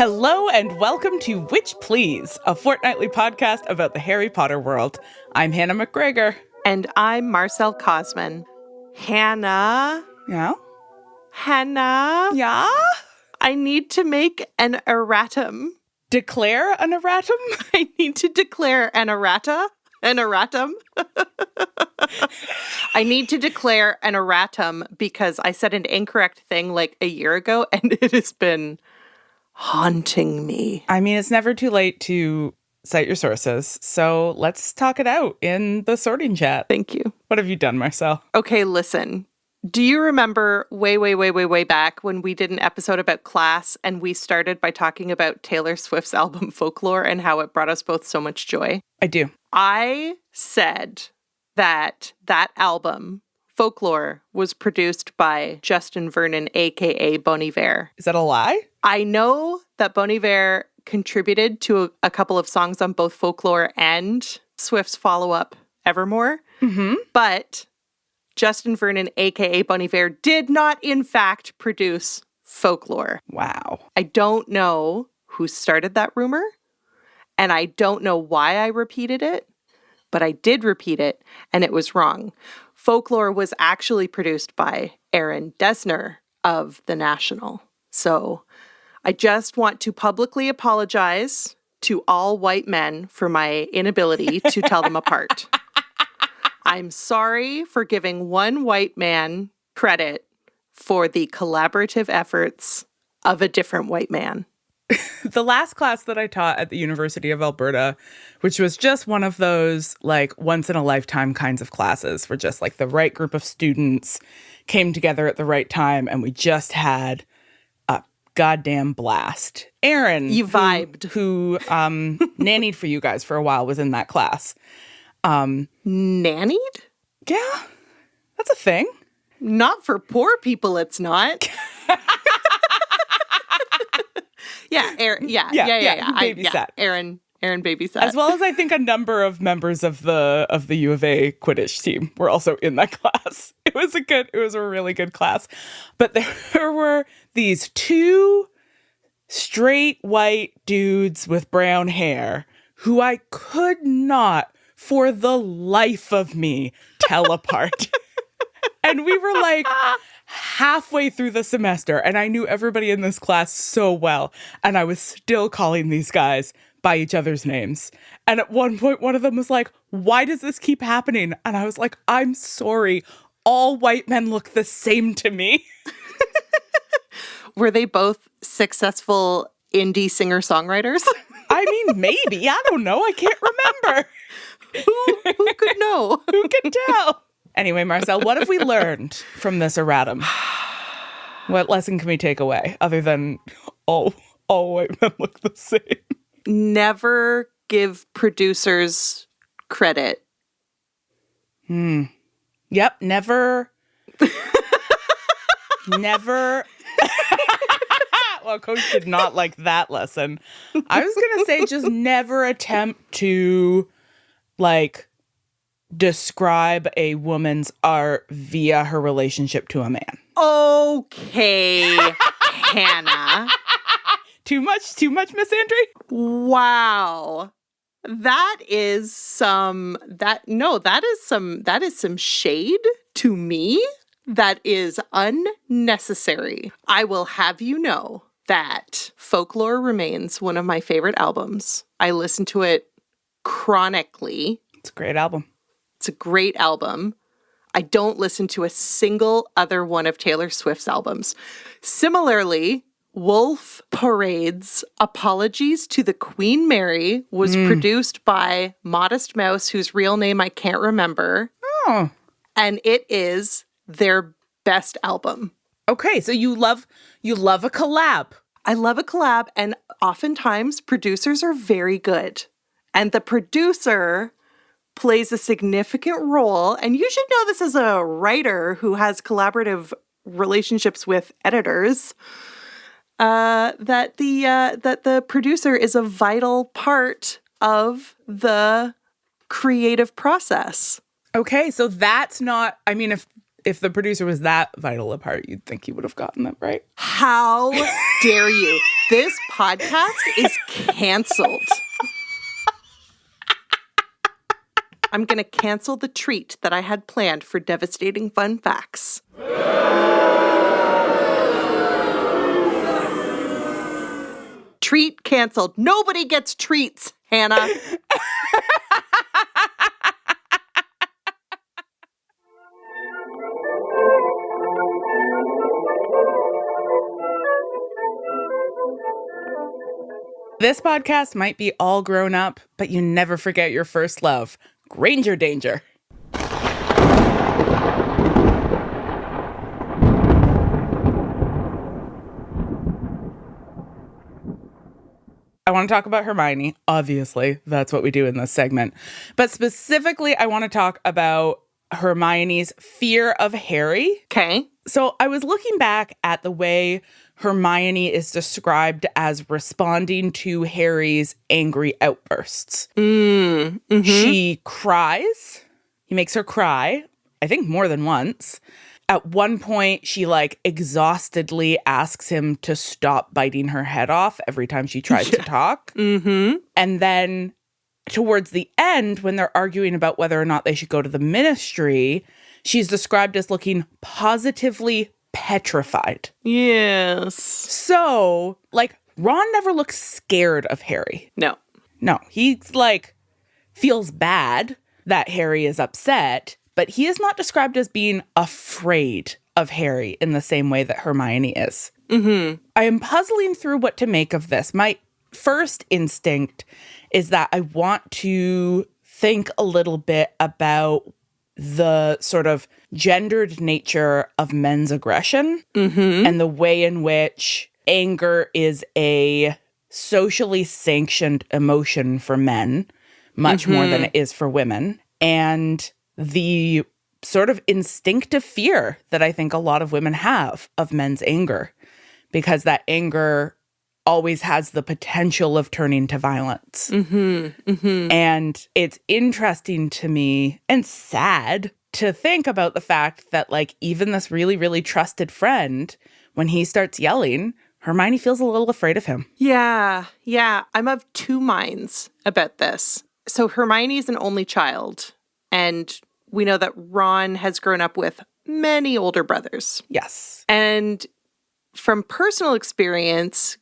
Hello and welcome to Witch Please, a fortnightly podcast about the Harry Potter world. I'm Hannah McGregor. And I'm Marcelle Cosman. Hannah? Yeah? Hannah? Yeah? I need to make an erratum. Declare an erratum? I need to declare an erratum. I need to declare an erratum because I said an incorrect thing like a year ago and it has been haunting me. I mean, it's never too late to cite your sources, so let's talk it out in the sorting chat. Thank you. What have you done, Marcelle? Okay, listen. Do you remember way back when we did an episode about class and we started by talking about Taylor Swift's album Folklore and how it brought us both so much joy? I do. I said that album, Folklore, was produced by Justin Vernon, a.k.a. Bon Iver. Is that a lie? I know that Bon Iver contributed to a couple of songs on both Folklore and Swift's follow-up, Evermore. Mm-hmm. But Justin Vernon, a.k.a. Bon Iver, did not, in fact, produce Folklore. Wow. I don't know who started that rumor, and I don't know why I repeated it, but I did repeat it, and it was wrong. Folklore was actually produced by Aaron Dessner of The National. So I just want to publicly apologize to all white men for my inability to tell them apart. I'm sorry for giving one white man credit for the collaborative efforts of a different white man. The last class that I taught at the University of Alberta, which was just one of those like once in a lifetime kinds of classes where just like the right group of students came together at the right time and we just had a goddamn blast. Aaron, you vibed. Who nannied for you guys for a while, was in that class. Nannied? Yeah, that's a thing. Not for poor people, it's not. Yeah, Aaron. Yeah. Babysat. Aaron babysat. As well as I think a number of members of the U of A Quidditch team were also in that class. It was a really good class. But there were these two straight white dudes with brown hair who I could not for the life of me tell apart. And we were like halfway through the semester, and I knew everybody in this class so well, and I was still calling these guys by each other's names. And at one point, one of them was like, "Why does this keep happening?" And I was like, "I'm sorry. All white men look the same to me." Were they both successful indie singer-songwriters? I mean, maybe. I don't know. I can't remember. Who could know? Who can tell? Anyway, Marcelle, what have we learned from this erratum? What lesson can we take away other than all white men look the same? Never give producers credit. Yep, never. Never. Well, Coach did not like that lesson. I was going to say just never attempt to, like, describe a woman's art via her relationship to a man. Okay, Hannah. Too much, Miss Andre? Wow. That is some shade to me that is unnecessary. I will have you know that Folklore remains one of my favorite albums. I listen to it chronically. It's a great album. It's a great album. I don't listen to a single other one of Taylor Swift's albums. Similarly, Wolf Parade's Apologies to the Queen Mary was produced by Modest Mouse, whose real name I can't remember. Oh. And it is their best album. Okay, so you love a collab. I love a collab, and oftentimes producers are very good. And the producer plays a significant role, and you should know this as a writer who has collaborative relationships with editors, that the producer is a vital part of the creative process. Okay, so that's not, I mean, if the producer was that vital a part, you'd think he would have gotten that right. How dare you? This podcast is canceled. I'm going to cancel the treat that I had planned for devastating fun facts. Treat canceled. Nobody gets treats, Hannah. This podcast might be all grown up, but you never forget your first love. Granger Danger. I want to talk about Hermione. Obviously, that's what we do in this segment. But specifically, I want to talk about Hermione's fear of Harry. Okay. So I was looking back at the way Hermione is described as responding to Harry's angry outbursts. She cries. He makes her cry, I think more than once. At one point, she exhaustedly asks him to stop biting her head off every time she tries to talk. And then towards the end, when they're arguing about whether or not they should go to the ministry, she's described as looking positively petrified. Yes. So, Ron never looks scared of Harry. No. No, he, feels bad that Harry is upset, but he is not described as being afraid of Harry in the same way that Hermione is. I am puzzling through what to make of this. My first instinct is that I want to think a little bit about the sort of gendered nature of men's aggression and the way in which anger is a socially sanctioned emotion for men, much more than it is for women. And the sort of instinctive fear that I think a lot of women have of men's anger, because that anger always has the potential of turning to violence. And it's interesting to me and sad to think about the fact that even this really, really trusted friend, when he starts yelling, Hermione feels a little afraid of him. Yeah. I'm of two minds about this. So Hermione's an only child, and we know that Ron has grown up with many older brothers. Yes. And from personal experience,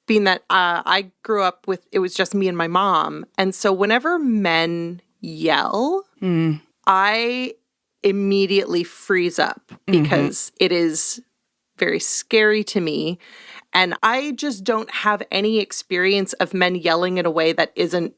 being that I grew up with, it was just me and my mom. And so whenever men yell, I immediately freeze up because it is very scary to me. And I just don't have any experience of men yelling in a way that isn't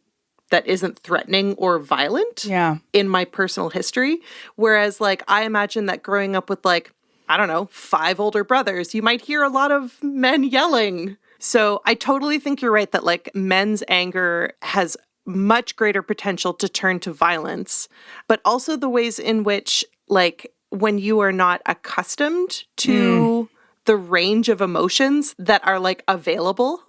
threatening or violent in my personal history. Whereas I imagine that growing up with 5 older brothers, you might hear a lot of men yelling. So I totally think you're right that men's anger has much greater potential to turn to violence, but also the ways in which when you are not accustomed to the range of emotions that are available,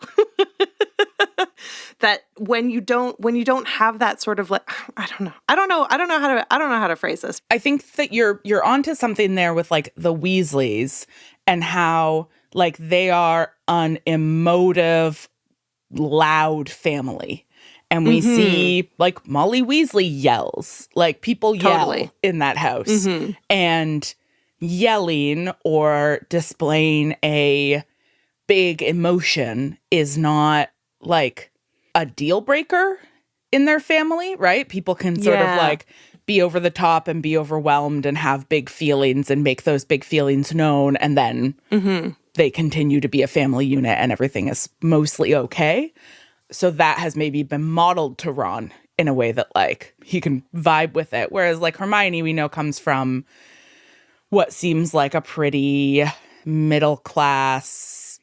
that when you don't have that sort of I don't know how to phrase this. I think that you're onto something there with the Weasleys and how they are an emotive, loud family. And we see Molly Weasley yells, people yell in that house. And yelling or displaying a big emotion is not a deal breaker in their family, right? People can sort of be over the top and be overwhelmed and have big feelings and make those big feelings known. And then they continue to be a family unit and everything is mostly okay. So that has maybe been modeled to Ron in a way that he can vibe with it. Whereas Hermione, we know, comes from what seems like a pretty middle class,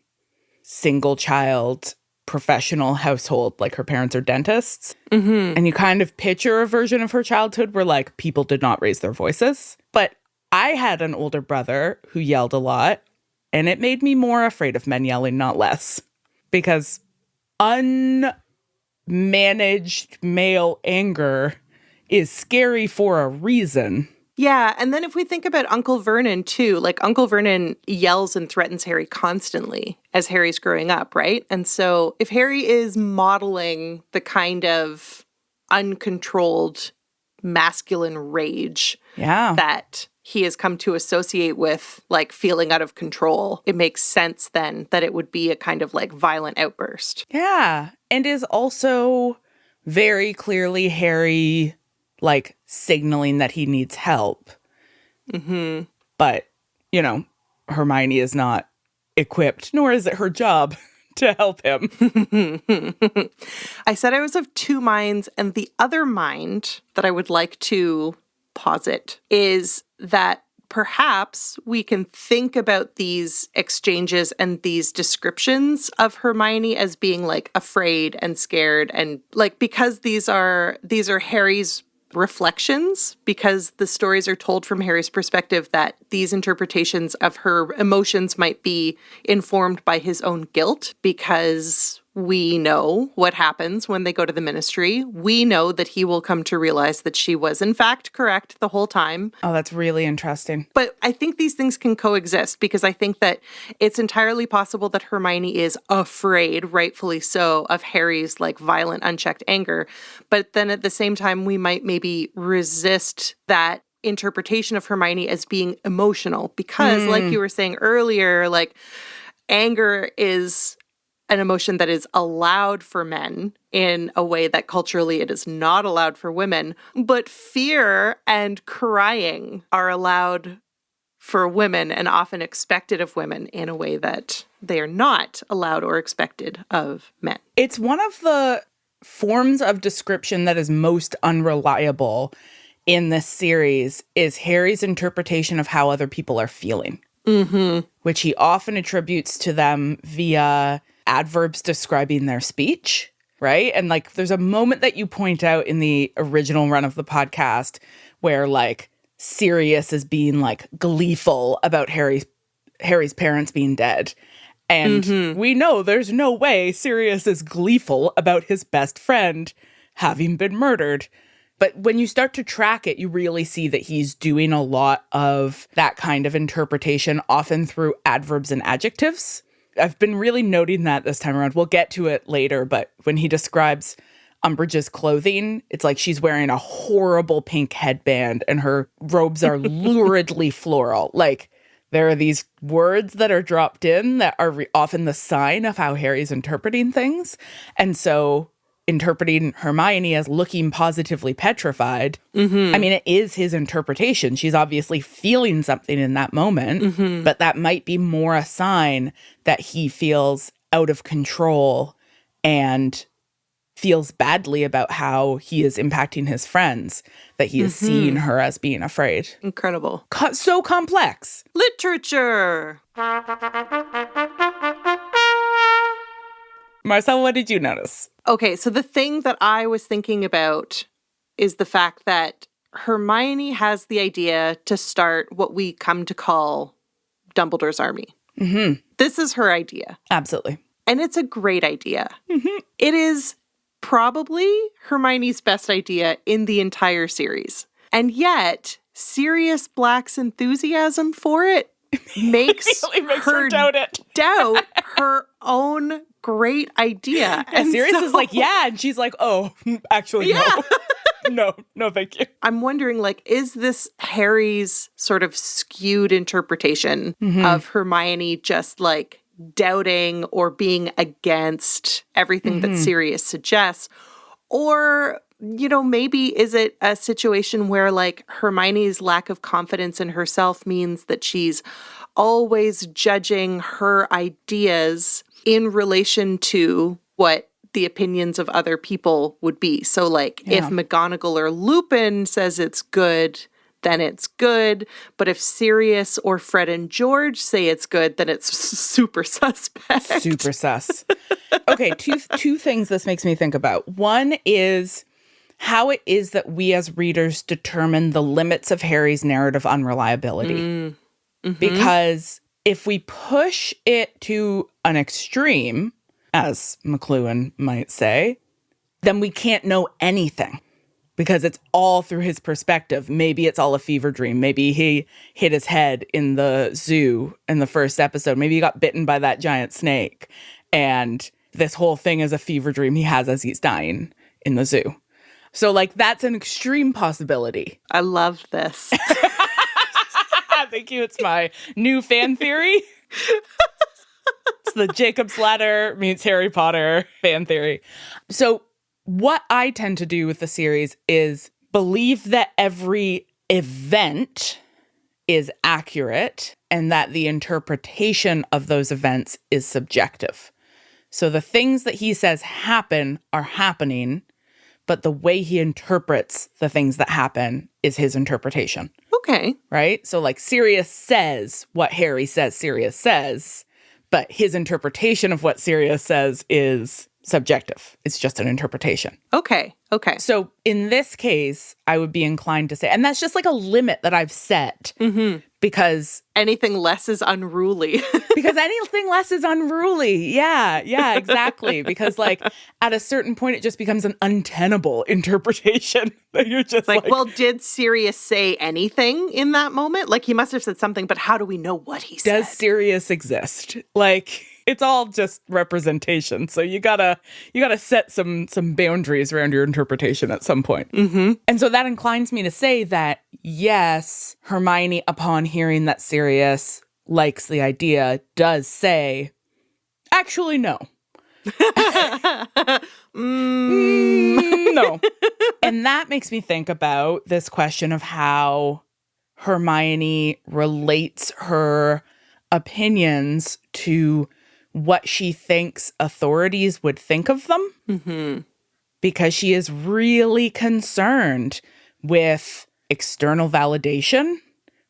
single child, professional household. Her parents are dentists. And you kind of picture a version of her childhood where people did not raise their voices. But I had an older brother who yelled a lot, and it made me more afraid of men yelling, not less. Because unmanaged male anger is scary for a reason. Yeah, and then if we think about Uncle Vernon too, like Uncle Vernon yells and threatens Harry constantly as Harry's growing up, right? And so if Harry is modeling the kind of uncontrolled masculine rage that he has come to associate with like feeling out of control, it makes sense then that it would be a kind of like violent outburst. Yeah, and is also very clearly Harry like signaling that he needs help. Mm-hmm. But, you know, Hermione is not equipped, nor is it her job to help him. I said I was of two minds, and the other mind that I would like to posit is that perhaps we can think about these exchanges and these descriptions of Hermione as being like afraid and scared, and like because these are Harry's reflections, because the stories are told from Harry's perspective, that these interpretations of her emotions might be informed by his own guilt, because we know what happens when they go to the ministry. We know that he will come to realize that she was in fact correct the whole time. Oh, that's really interesting. But I think these things can coexist, because I think that it's entirely possible that Hermione is afraid, rightfully so, of Harry's like violent, unchecked anger. But then at the same time, we might maybe resist that interpretation of Hermione as being emotional, because like you were saying earlier, like anger is an emotion that is allowed for men in a way that culturally it is not allowed for women. But fear and crying are allowed for women and often expected of women in a way that they are not allowed or expected of men. It's one of the forms of description that is most unreliable in this series is Harry's interpretation of how other people are feeling, which he often attributes to them via adverbs describing their speech, right? And like there's a moment that you point out in the original run of the podcast where like Sirius is being like gleeful about Harry's parents being dead. And we know there's no way Sirius is gleeful about his best friend having been murdered. But when you start to track it, you really see that he's doing a lot of that kind of interpretation, often through adverbs and adjectives. I've been really noting that this time around. We'll get to it later, but when he describes Umbridge's clothing, it's like she's wearing a horrible pink headband and her robes are luridly floral. Like, there are these words that are dropped in that are often the sign of how Harry's interpreting things. And so interpreting Hermione as looking positively petrified, I mean, it is his interpretation. She's obviously feeling something in that moment, but that might be more a sign that he feels out of control and feels badly about how he is impacting his friends, that he is seeing her as being afraid. Incredible. So complex. Literature. Marcelle, what did you notice? Okay, so the thing that I was thinking about is the fact that Hermione has the idea to start what we come to call Dumbledore's army. This is her idea. Absolutely. And it's a great idea. It is probably Hermione's best idea in the entire series. And yet, Sirius Black's enthusiasm for it makes her doubt her own great idea. And Sirius is like, yeah. And she's like, oh, actually, no. No, thank you. I'm wondering, like, is this Harry's sort of skewed interpretation of Hermione just like doubting or being against everything that Sirius suggests? Or, you know, maybe is it a situation where like Hermione's lack of confidence in herself means that she's always judging her ideas in relation to what the opinions of other people would be. So like if McGonagall or Lupin says it's good, then it's good. But if Sirius or Fred and George say it's good, then it's super suspect. Super sus. Okay, two things this makes me think about. One is how it is that we as readers determine the limits of Harry's narrative unreliability. Because if we push it to an extreme, as McLuhan might say, then we can't know anything. because it's all through his perspective. Maybe it's all a fever dream. Maybe he hit his head in the zoo in the first episode. Maybe he got bitten by that giant snake. And this whole thing is a fever dream he has as he's dying in the zoo. So, like, that's an extreme possibility. I love this. Thank you. It's my new fan theory. It's the Jacob's Ladder meets Harry Potter fan theory. So what I tend to do with the series is believe that every event is accurate and that the interpretation of those events is subjective. So the things that he says happen are happening, but the way he interprets the things that happen is his interpretation. Okay. Right? So like Sirius says what Harry says Sirius says, but his interpretation of what Sirius says is subjective. It's just an interpretation. Okay. So in this case, I would be inclined to say, and that's just like a limit that I've set because anything less is unruly. because anything less is unruly. Yeah, exactly. Because like at a certain point, it just becomes an untenable interpretation that you're just like, well, did Sirius say anything in that moment? Like he must have said something, but how do we know what he said? Does Sirius exist? Like it's all just representation. So you gotta set some boundaries around your interpretation at some point. And so that inclines me to say that yes, Hermione, upon hearing that Sirius likes the idea, does say, actually, no. No. And that makes me think about this question of how Hermione relates her opinions to what she thinks authorities would think of them. Because she is really concerned with external validation,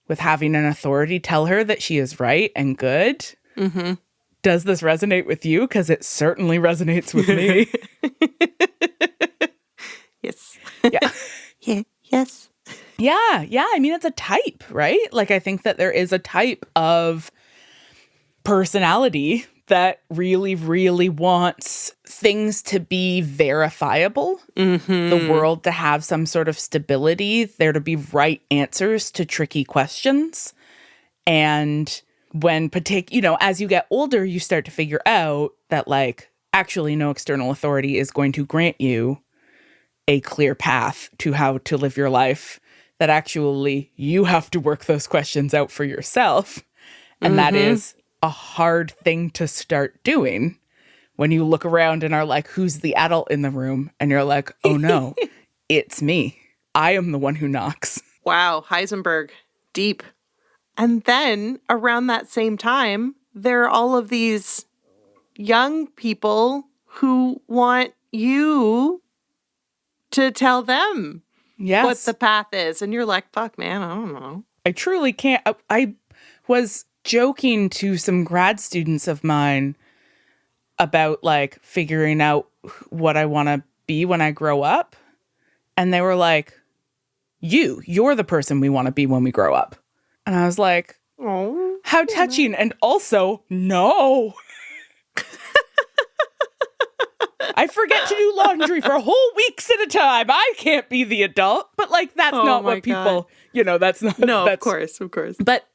with having an authority tell her that she is right and good. Does this resonate with you? Because it certainly resonates with me. Yes. Yeah. Yes. Yeah. I mean, it's a type, right? Like, I think that there is a type of personality that really, really wants things to be verifiable, the world to have some sort of stability, there to be right answers to tricky questions. And when, as you get older, you start to figure out that, like, actually no external authority is going to grant you a clear path to how to live your life, that actually you have to work those questions out for yourself. And that is a hard thing to start doing when you look around and are like, who's the adult in the room? And you're like, oh no, it's me. I am the one who knocks. Wow, Heisenberg, deep. And then around that same time, there are all of these young people who want you to tell them what the path is. And you're like, fuck, man, I don't know. I truly can't. I was joking to some grad students of mine about like figuring out what I want to be when I grow up. And they were like, you're the person we want to be when we grow up. And I was like, oh, how touching. And also, no. I forget to do laundry for whole weeks at a time. I can't be the adult. But like, that's not what people, that's not. No, of course. But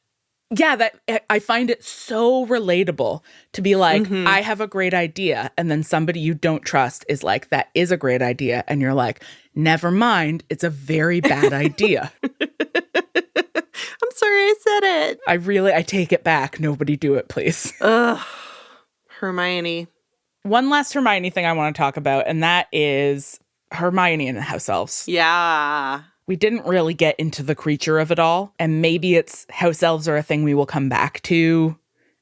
yeah, that I find it so relatable to be like, I have a great idea. And then somebody you don't trust is like, that is a great idea. And you're like, never mind. It's a very bad idea. I'm sorry I said it. I take it back. Nobody do it, please. Ugh. Hermione. One last Hermione thing I want to talk about, and that is Hermione and the house elves. Yeah. We didn't really get into the creature of it all, and maybe it's house elves are a thing we will come back to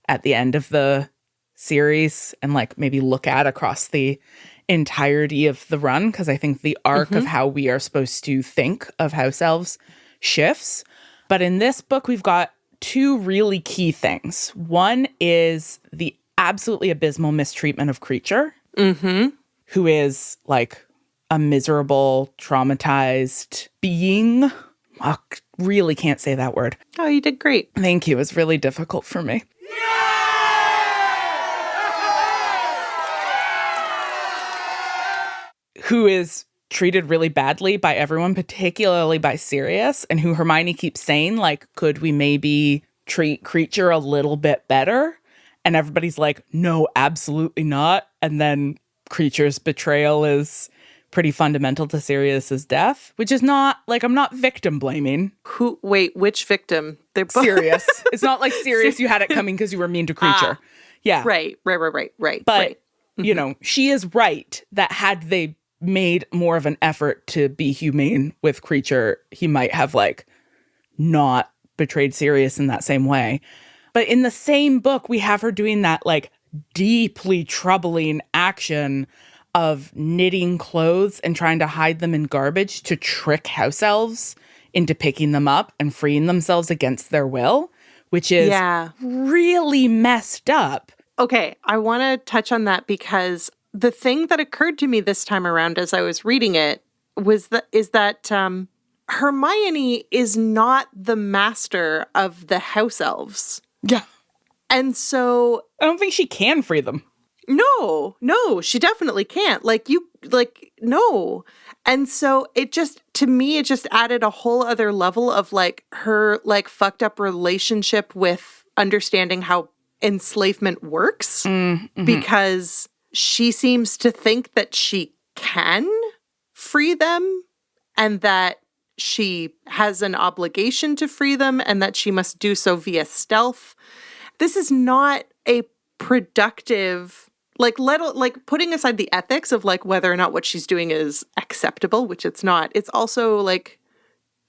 at the end of the series and like maybe look at across the entirety of the run, because I think the arc of how we are supposed to think of house elves shifts. But in this book, we've got two really key things. One is the absolutely abysmal mistreatment of Creature, who is like a miserable, traumatized being. I really can't say that word. Oh, you did great. Thank you. It was really difficult for me. Who is treated really badly by everyone, particularly by Sirius, and who Hermione keeps saying, like, could we maybe treat Creature a little bit better? And everybody's like, no, absolutely not. And then Creature's betrayal is pretty fundamental to Sirius's death, which is not, like, I'm not victim blaming. Wait, which victim? They're both Sirius. It's not like Sirius, you had it coming because you were mean to Creature. Yeah. Right. But, you know, she is right that had they made more of an effort to be humane with Creature, he might have, like, not betrayed Sirius in that same way. But in the same book, we have her doing that, like, deeply troubling action of knitting clothes and trying to hide them in garbage to trick house elves into picking them up and freeing themselves against their will, which is really messed up. Okay, I want to touch on that because the thing that occurred to me this time around as I was reading it is that Hermione is not the master of the house elves. Yeah. And so I don't think she can free them. No, she definitely can't. No. And so to me, it just added a whole other level of, like, her, like, fucked up relationship with understanding how enslavement works, because she seems to think that she can free them and that she has an obligation to free them and that she must do so via stealth. This is not a productive, like, putting aside the ethics of, like, whether or not what she's doing is acceptable, which it's not. It's also, like,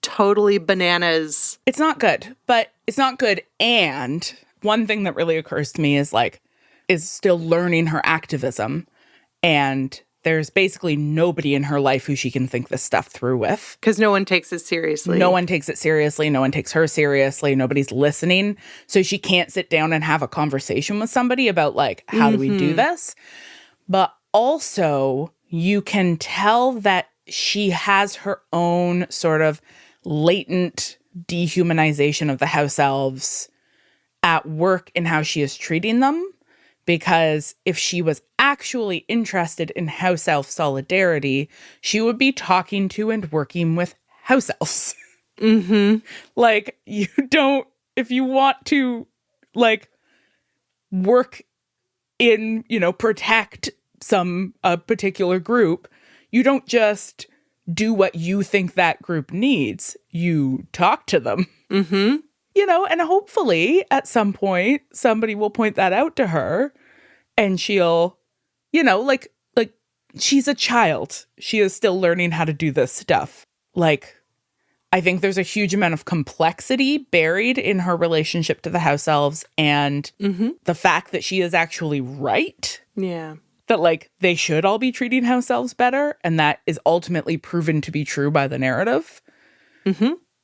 totally bananas. It's not good, but it's not good. And one thing that really occurs to me is, like, is still learning her activism. And there's basically nobody in her life who she can think this stuff through with. Because no one takes it seriously. No one takes it seriously. No one takes her seriously. Nobody's listening. So she can't sit down and have a conversation with somebody about, like, how do we do this? But also, you can tell that she has her own sort of latent dehumanization of the house elves at work in how she is treating them. Because if she was actually interested in house elf solidarity, she would be talking to and working with house elves. Like, you don't, if you want to, like, work in, you know, protect a particular group, you don't just do what you think that group needs. You talk to them. You know, and hopefully at some point somebody will point that out to her and she'll, you know, like she's a child. She is still learning how to do this stuff. Like, I think there's a huge amount of complexity buried in her relationship to the house elves and the fact that she is actually right. Yeah. That, like, they should all be treating house elves better. And that is ultimately proven to be true by the narrative.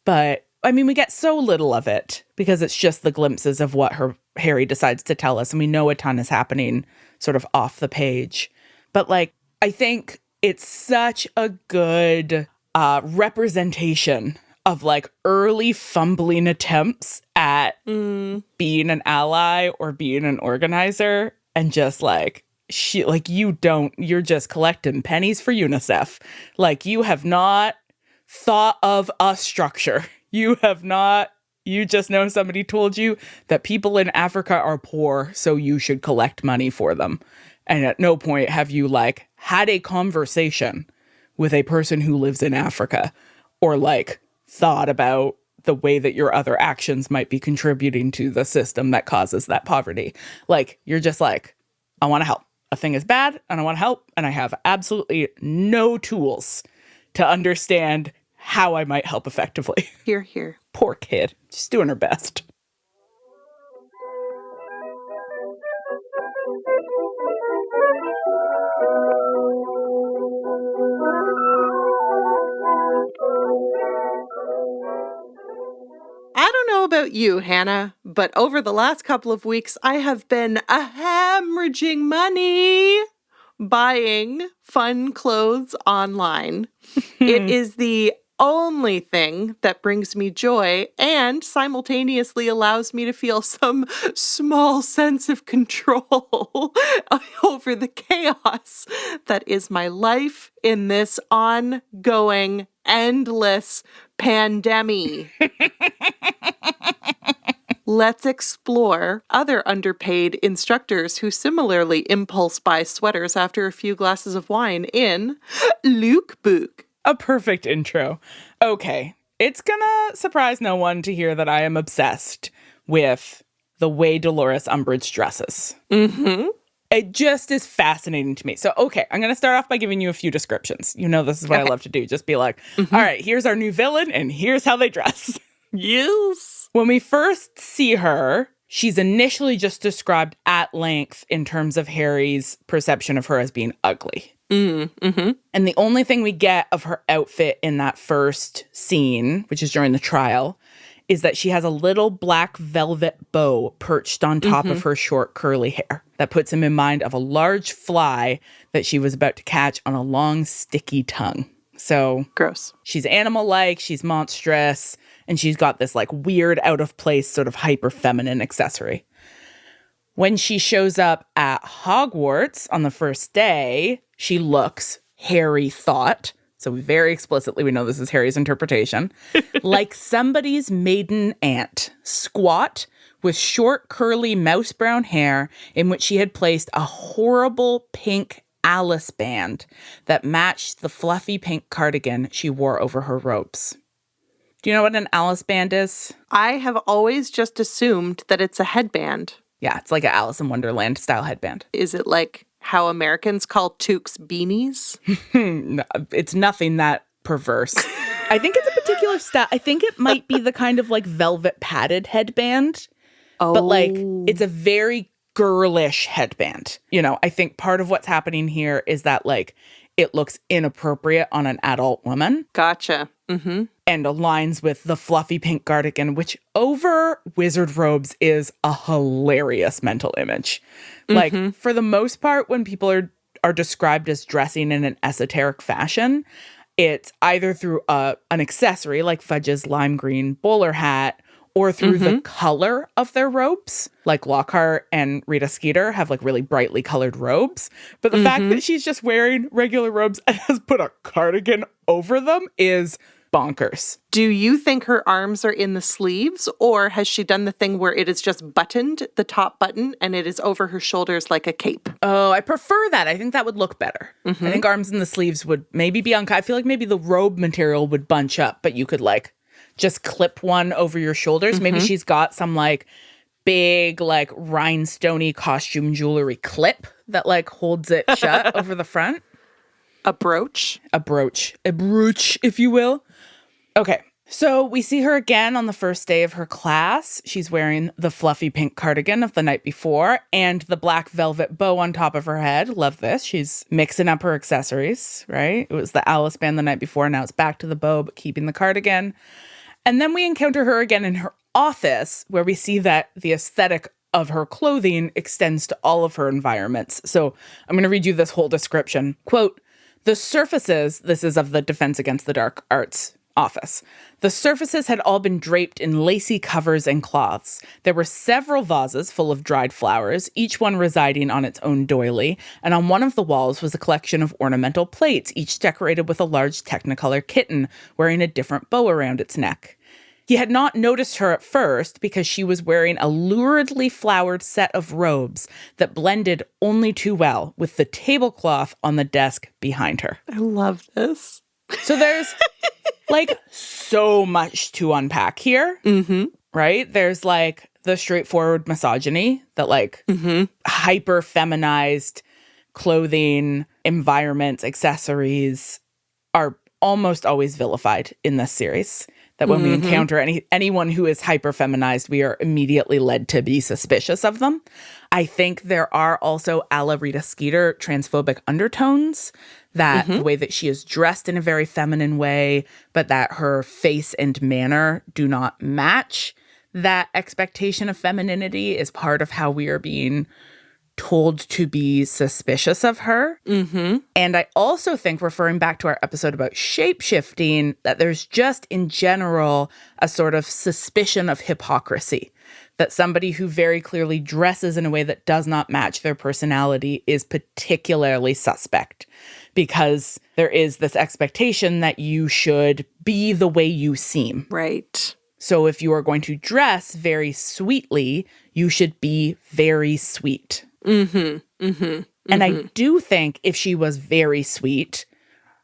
But I mean, we get so little of it because it's just the glimpses of what Harry decides to tell us. And we know a ton is happening sort of off the page. But, like, I think it's such a good representation of, like, early fumbling attempts at being an ally or being an organizer. And just, like, you're just collecting pennies for UNICEF. Like, you have not thought of a structure. You just know somebody told you that people in Africa are poor, so you should collect money for them. And at no point have you, like, had a conversation with a person who lives in Africa or, like, thought about the way that your other actions might be contributing to the system that causes that poverty. Like, you're just like, I want to help. A thing is bad and I want to help, and I have absolutely no tools to understand how I might help effectively. Here. Poor kid. She's doing her best. I don't know about you, Hannah, but over the last couple of weeks, I have been hemorrhaging money buying fun clothes online. It is the only thing that brings me joy and simultaneously allows me to feel some small sense of control over the chaos that is my life in this ongoing, endless pandemic. Let's explore other underpaid instructors who similarly impulse buy sweaters after a few glasses of wine in Lewk Book. A perfect intro. Okay, it's gonna surprise no one to hear that I am obsessed with the way Dolores Umbridge dresses. Mm-hmm. It just is fascinating to me. So, okay, I'm going to start off by giving you a few descriptions. You know, this is what I love to do. Just be like, all right, here's our new villain, and here's how they dress. Yes. When we first see her, she's initially just described at length in terms of Harry's perception of her as being ugly. Mm-hmm. And the only thing we get of her outfit in that first scene, which is during the trial, is that she has a little black velvet bow perched on top of her short curly hair that puts him in mind of a large fly that she was about to catch on a long sticky tongue. So gross. She's animal-like, she's monstrous, and she's got this like weird out of place sort of hyper feminine accessory. When she shows up at Hogwarts on the first day, she looks, Harry thought, so we know this is Harry's interpretation, like somebody's maiden aunt, squat, with short, curly, mouse brown hair in which she had placed a horrible pink Alice band that matched the fluffy pink cardigan she wore over her robes. Do you know what an Alice band is? I have always just assumed that it's a headband. Yeah, it's like an Alice in Wonderland style headband. Is it like how Americans call toques beanies? No, it's nothing that perverse. I think it's a particular style. I think it might be the kind of like velvet padded headband. Oh. But like, it's a very girlish headband. You know, I think part of what's happening here is that like, it looks inappropriate on an adult woman. Gotcha. Mm-hmm. And aligns with the fluffy pink cardigan, which over wizard robes is a hilarious mental image. Like, for the most part, when people are described as dressing in an esoteric fashion, it's either through an accessory, like Fudge's lime green bowler hat, or through the color of their robes. Like Lockhart and Rita Skeeter have like really brightly colored robes. But the fact that she's just wearing regular robes and has put a cardigan over them is bonkers. Do you think her arms are in the sleeves, or has she done the thing where it is just buttoned, the top button, and it is over her shoulders like a cape? Oh, I prefer that. I think that would look better. I think arms in the sleeves would maybe be I feel like maybe the robe material would bunch up, but you could like just clip one over your shoulders. Maybe she's got some like big like rhinestoney costume jewelry clip that like holds it shut over the front. A brooch? A brooch, if you will. Okay, so we see her again on the first day of her class. She's wearing the fluffy pink cardigan of the night before and the black velvet bow on top of her head. Love this. She's mixing up her accessories, right? It was the Alice band the night before. Now it's back to the bow, but keeping the cardigan. And then we encounter her again in her office, where we see that the aesthetic of her clothing extends to all of her environments. So I'm going to read you this whole description. Quote, "The surfaces," this is of the Defense Against the Dark Arts office, "the surfaces had all been draped in lacy covers and cloths. There were several vases full of dried flowers, each one residing on its own doily, and on one of the walls was a collection of ornamental plates, each decorated with a large Technicolor kitten wearing a different bow around its neck. He had not noticed her at first because she was wearing a luridly flowered set of robes that blended only too well with the tablecloth on the desk behind her." I love this. So there's like so much to unpack here, right? There's like the straightforward misogyny that like hyper feminized clothing, environments, accessories are almost always vilified in this series. That when we encounter anyone who is hyper feminized, we are immediately led to be suspicious of them. I think there are also, a la Rita Skeeter, transphobic undertones, that the way that she is dressed in a very feminine way, but that her face and manner do not match that expectation of femininity is part of how we are being told to be suspicious of her. Mm-hmm. And I also think, referring back to our episode about shape-shifting, that there's just in general a sort of suspicion of hypocrisy. That somebody who very clearly dresses in a way that does not match their personality is particularly suspect. Because there is this expectation that you should be the way you seem. Right. So if you are going to dress very sweetly, you should be very sweet. Mm-hmm. Mm-hmm. And I do think if she was very sweet,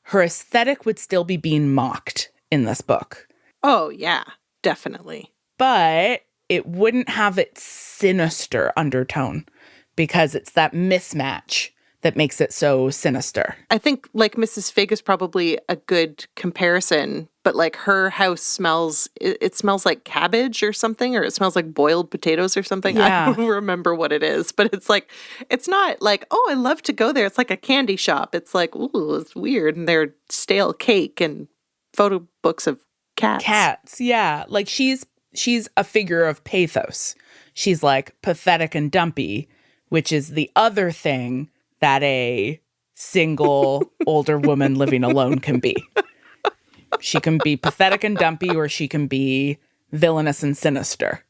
her aesthetic would still be being mocked in this book. Oh, yeah, definitely. But it wouldn't have its sinister undertone because it's that mismatch that makes it so sinister. I think like Mrs. Fig is probably a good comparison, but like her house smells, it smells like cabbage or something, or it smells like boiled potatoes or something. Yeah. I don't remember what it is, but it's like, it's not like, oh, I love to go there. It's like a candy shop. It's like, ooh, it's weird. And they're stale cake and photo books of cats. Cats, yeah. Like she's a figure of pathos. She's like pathetic and dumpy, which is the other thing that a single older woman living alone can be. She can be pathetic and dumpy, or she can be villainous and sinister.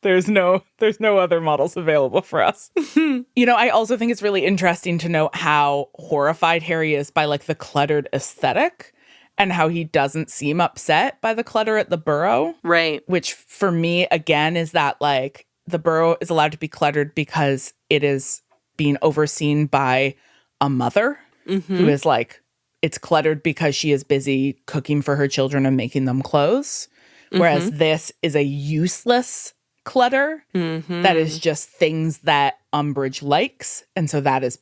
There's no other models available for us. I also think it's really interesting to note how horrified Harry is by like the cluttered aesthetic and how he doesn't seem upset by the clutter at the Burrow. Right. Which for me, again, is that like the Burrow is allowed to be cluttered because it is being overseen by a mother who is like, it's cluttered because she is busy cooking for her children and making them clothes. Whereas this is a useless clutter that is just things that Umbridge likes. And so that is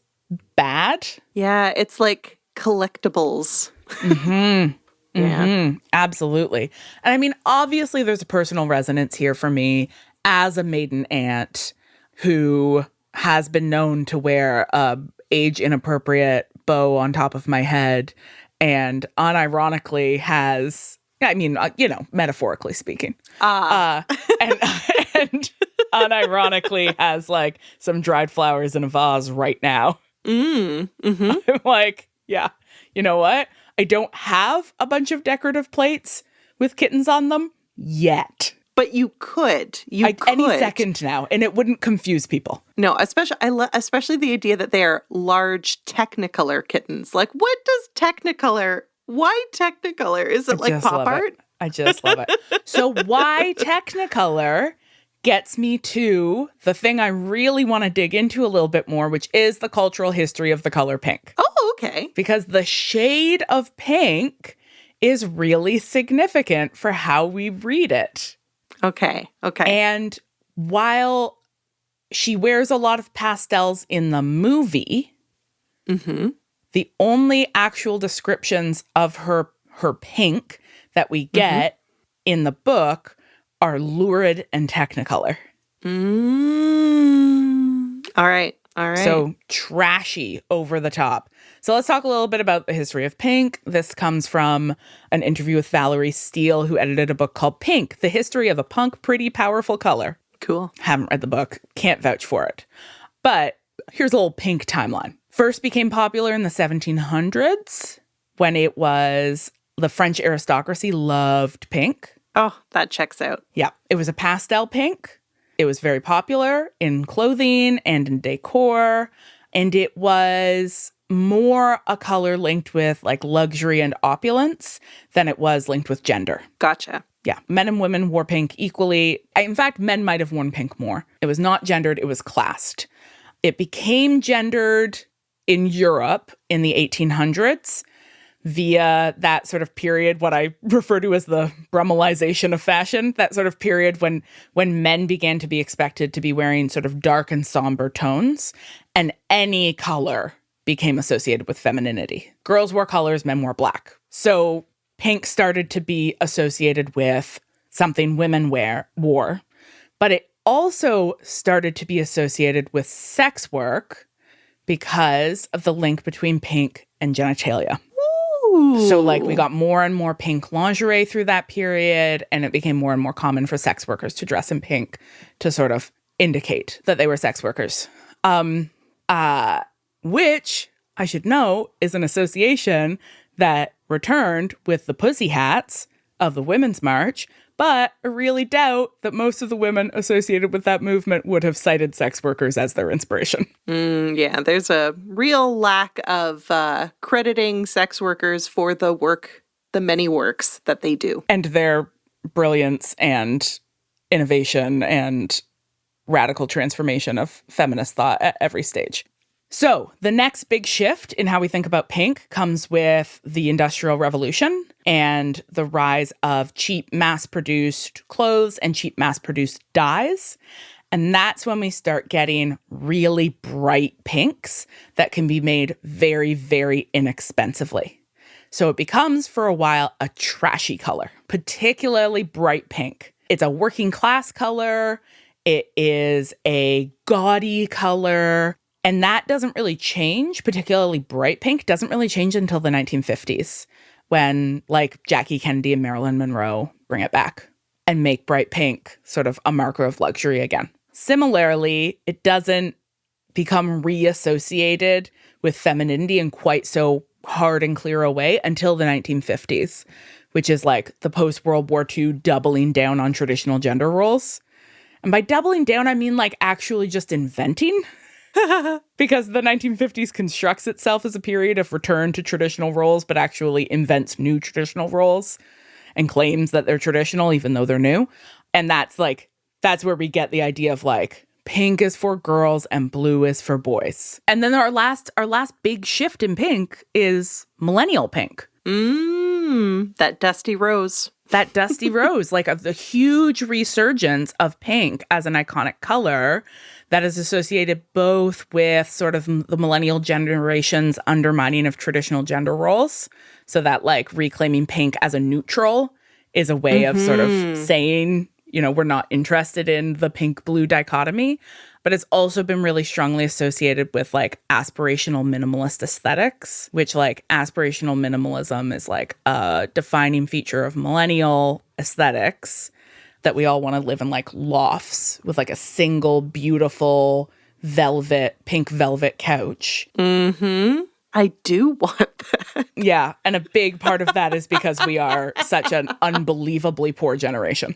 bad. Yeah, it's like collectibles. Absolutely. And I mean, obviously there's a personal resonance here for me as a maiden aunt who has been known to wear a age-inappropriate bow on top of my head and unironically has, metaphorically speaking, and unironically has like some dried flowers in a vase right now. I'm like, yeah, you know what? I don't have a bunch of decorative plates with kittens on them yet. But you could. You could. Any second now, and it wouldn't confuse people. No, especially the idea that they are large Technicolor kittens. Like, what does Technicolor? Why Technicolor? Is it like pop art? I just love it. So why Technicolor gets me to the thing I really want to dig into a little bit more, which is the cultural history of the color pink. Oh, okay. Because the shade of pink is really significant for how we read it. Okay. And while she wears a lot of pastels in the movie, the only actual descriptions of her pink that we get in the book are lurid and Technicolor. All right. So trashy, over the top. So let's talk a little bit about the history of pink. This comes from an interview with Valerie Steele, who edited a book called Pink, The History of a Punk, Pretty, Powerful Color. Cool. Haven't read the book. Can't vouch for it. But here's a little pink timeline. First became popular in the 1700s when it was the French aristocracy loved pink. Oh, that checks out. Yeah. It was a pastel pink. It was very popular in clothing and in decor. And it was more a color linked with like luxury and opulence than it was linked with gender. Gotcha. Yeah. Men and women wore pink equally. In fact, men might have worn pink more. It was not gendered. It was classed. It became gendered in Europe in the 1800s via that sort of period, what I refer to as the Brummelsization of fashion, that sort of period when men began to be expected to be wearing sort of dark and somber tones, and any color became associated with femininity. Girls wore colors, men wore black. So pink started to be associated with something women wore, but it also started to be associated with sex work because of the link between pink and genitalia. So like we got more and more pink lingerie through that period, and it became more and more common for sex workers to dress in pink to sort of indicate that they were sex workers. Which I should know is an association that returned with the Pussy Hats of the Women's March, but I really doubt that most of the women associated with that movement would have cited sex workers as their inspiration. Yeah, there's a real lack of crediting sex workers for the many works that they do. And their brilliance and innovation and radical transformation of feminist thought at every stage. So the next big shift in how we think about pink comes with the Industrial Revolution and the rise of cheap mass-produced clothes and cheap mass-produced dyes. And that's when we start getting really bright pinks that can be made very, very inexpensively. So it becomes, for a while, a trashy color, particularly bright pink. It's a working class color. It is a gaudy color. And that doesn't really change, particularly bright pink, doesn't really change until the 1950s when, like, Jackie Kennedy and Marilyn Monroe bring it back and make bright pink sort of a marker of luxury again. Similarly, it doesn't become reassociated with femininity in quite so hard and clear a way until the 1950s, which is like the post-World War II doubling down on traditional gender roles. And by doubling down, I mean like actually just inventing. Because the 1950s constructs itself as a period of return to traditional roles, but actually invents new traditional roles and claims that they're traditional, even though they're new. And that's where we get the idea of like, pink is for girls and blue is for boys. And then our last big shift in pink is millennial pink. That dusty rose. That dusty rose, like of the huge resurgence of pink as an iconic color that is associated both with sort of the millennial generation's undermining of traditional gender roles. So that like reclaiming pink as a neutral is a way of sort of saying, you know, we're not interested in the pink-blue dichotomy. But it's also been really strongly associated with like aspirational minimalist aesthetics, which like aspirational minimalism is like a defining feature of millennial aesthetics, that we all want to live in like lofts with like a single beautiful pink velvet couch. I do want that. Yeah. And a big part of that is because we are such an unbelievably poor generation.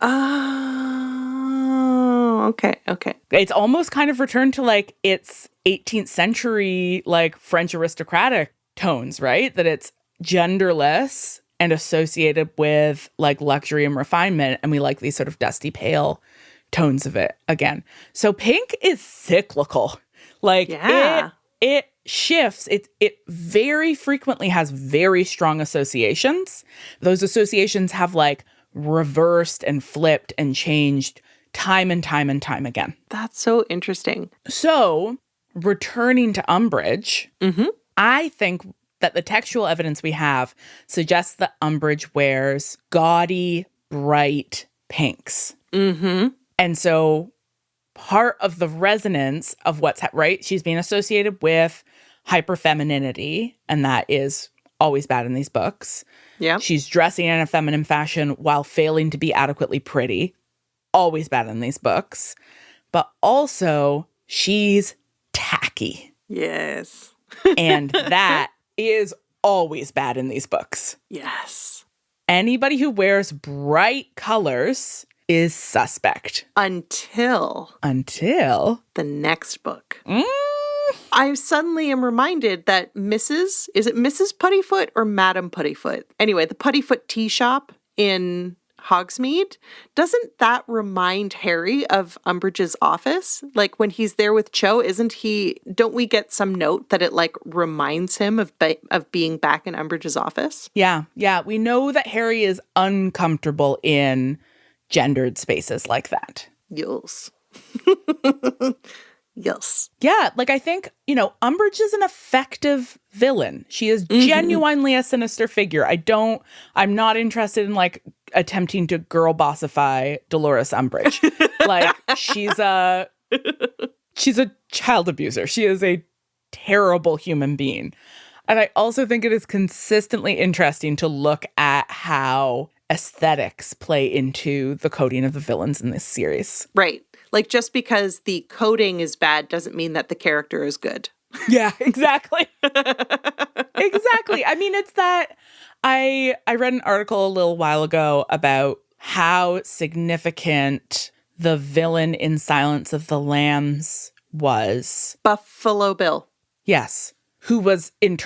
Okay. It's almost kind of returned to like its 18th century like French aristocratic tones, right? That it's genderless and associated with like luxury and refinement, and we like these sort of dusty pale tones of it again. So pink is cyclical. Like it shifts. It very frequently has very strong associations. Those associations have like reversed and flipped and changed time and time and time again. That's so interesting. So, returning to umbrage, I think that the textual evidence we have suggests that umbrage wears gaudy, bright pinks. And so, part of the resonance of what's right, she's being associated with hyperfemininity, and that is always bad in these books. Yeah. She's dressing in a feminine fashion while failing to be adequately pretty. Always bad in these books. But also, she's tacky. Yes. And that is always bad in these books. Yes. Anybody who wears bright colors is suspect. Until the next book. I suddenly am reminded that is it Mrs. Puttyfoot or Madam Puttyfoot? Anyway, the Puttyfoot tea shop in Hogsmeade, doesn't that remind Harry of Umbridge's office? Like when he's there with Cho, don't we get some note that it like reminds him of being back in Umbridge's office? Yeah. We know that Harry is uncomfortable in gendered spaces like that. Yes. Yes. Yeah, like I think, Umbridge is an effective villain. She is genuinely a sinister figure. I'm not interested in like attempting to girl bossify Dolores Umbridge. Like she's a child abuser. She is a terrible human being. And I also think it is consistently interesting to look at how aesthetics play into the coding of the villains in this series. Right. Like, just because the coding is bad doesn't mean that the character is good. Yeah, exactly. Exactly. I mean, it's that I read an article a little while ago about how significant the villain in Silence of the Lambs was. Buffalo Bill. Yes. Who has been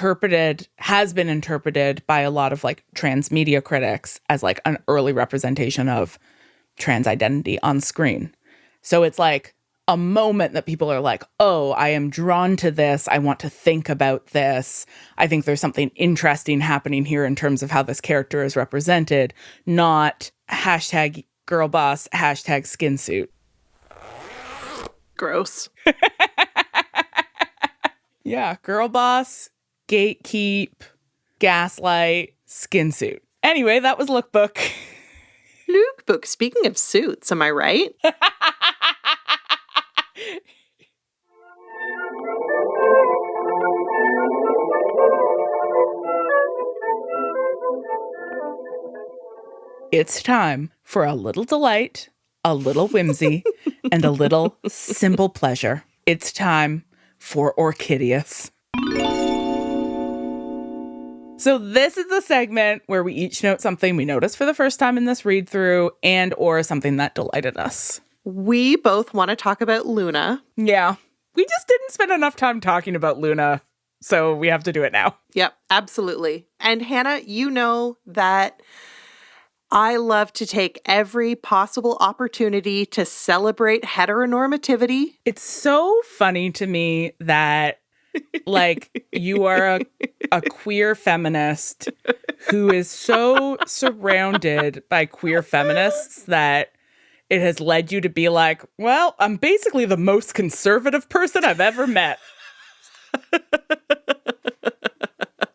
interpreted by a lot of like trans media critics as like an early representation of trans identity on screen. So it's like a moment that people are like, oh, I am drawn to this. I want to think about this. I think there's something interesting happening here in terms of how this character is represented, not hashtag girl boss, hashtag skin suit. Gross. Yeah, girl boss, gatekeep, gaslight, skin suit. Anyway, that was Lewk Book. Lewk Book. Speaking of suits, am I right? It's time for a little delight, a little whimsy, and a little simple pleasure. It's time for Orchideus. So this is the segment where we each note something we noticed for the first time in this read through and or something that delighted us. We both want to talk about Luna. Yeah, we just didn't spend enough time talking about Luna, so we have to do it now. Yep, absolutely. And Hannah, you know that I love to take every possible opportunity to celebrate heteronormativity. It's so funny to me that, like, you are a queer feminist who is so surrounded by queer feminists that it has led you to be like, well, I'm basically the most conservative person I've ever met.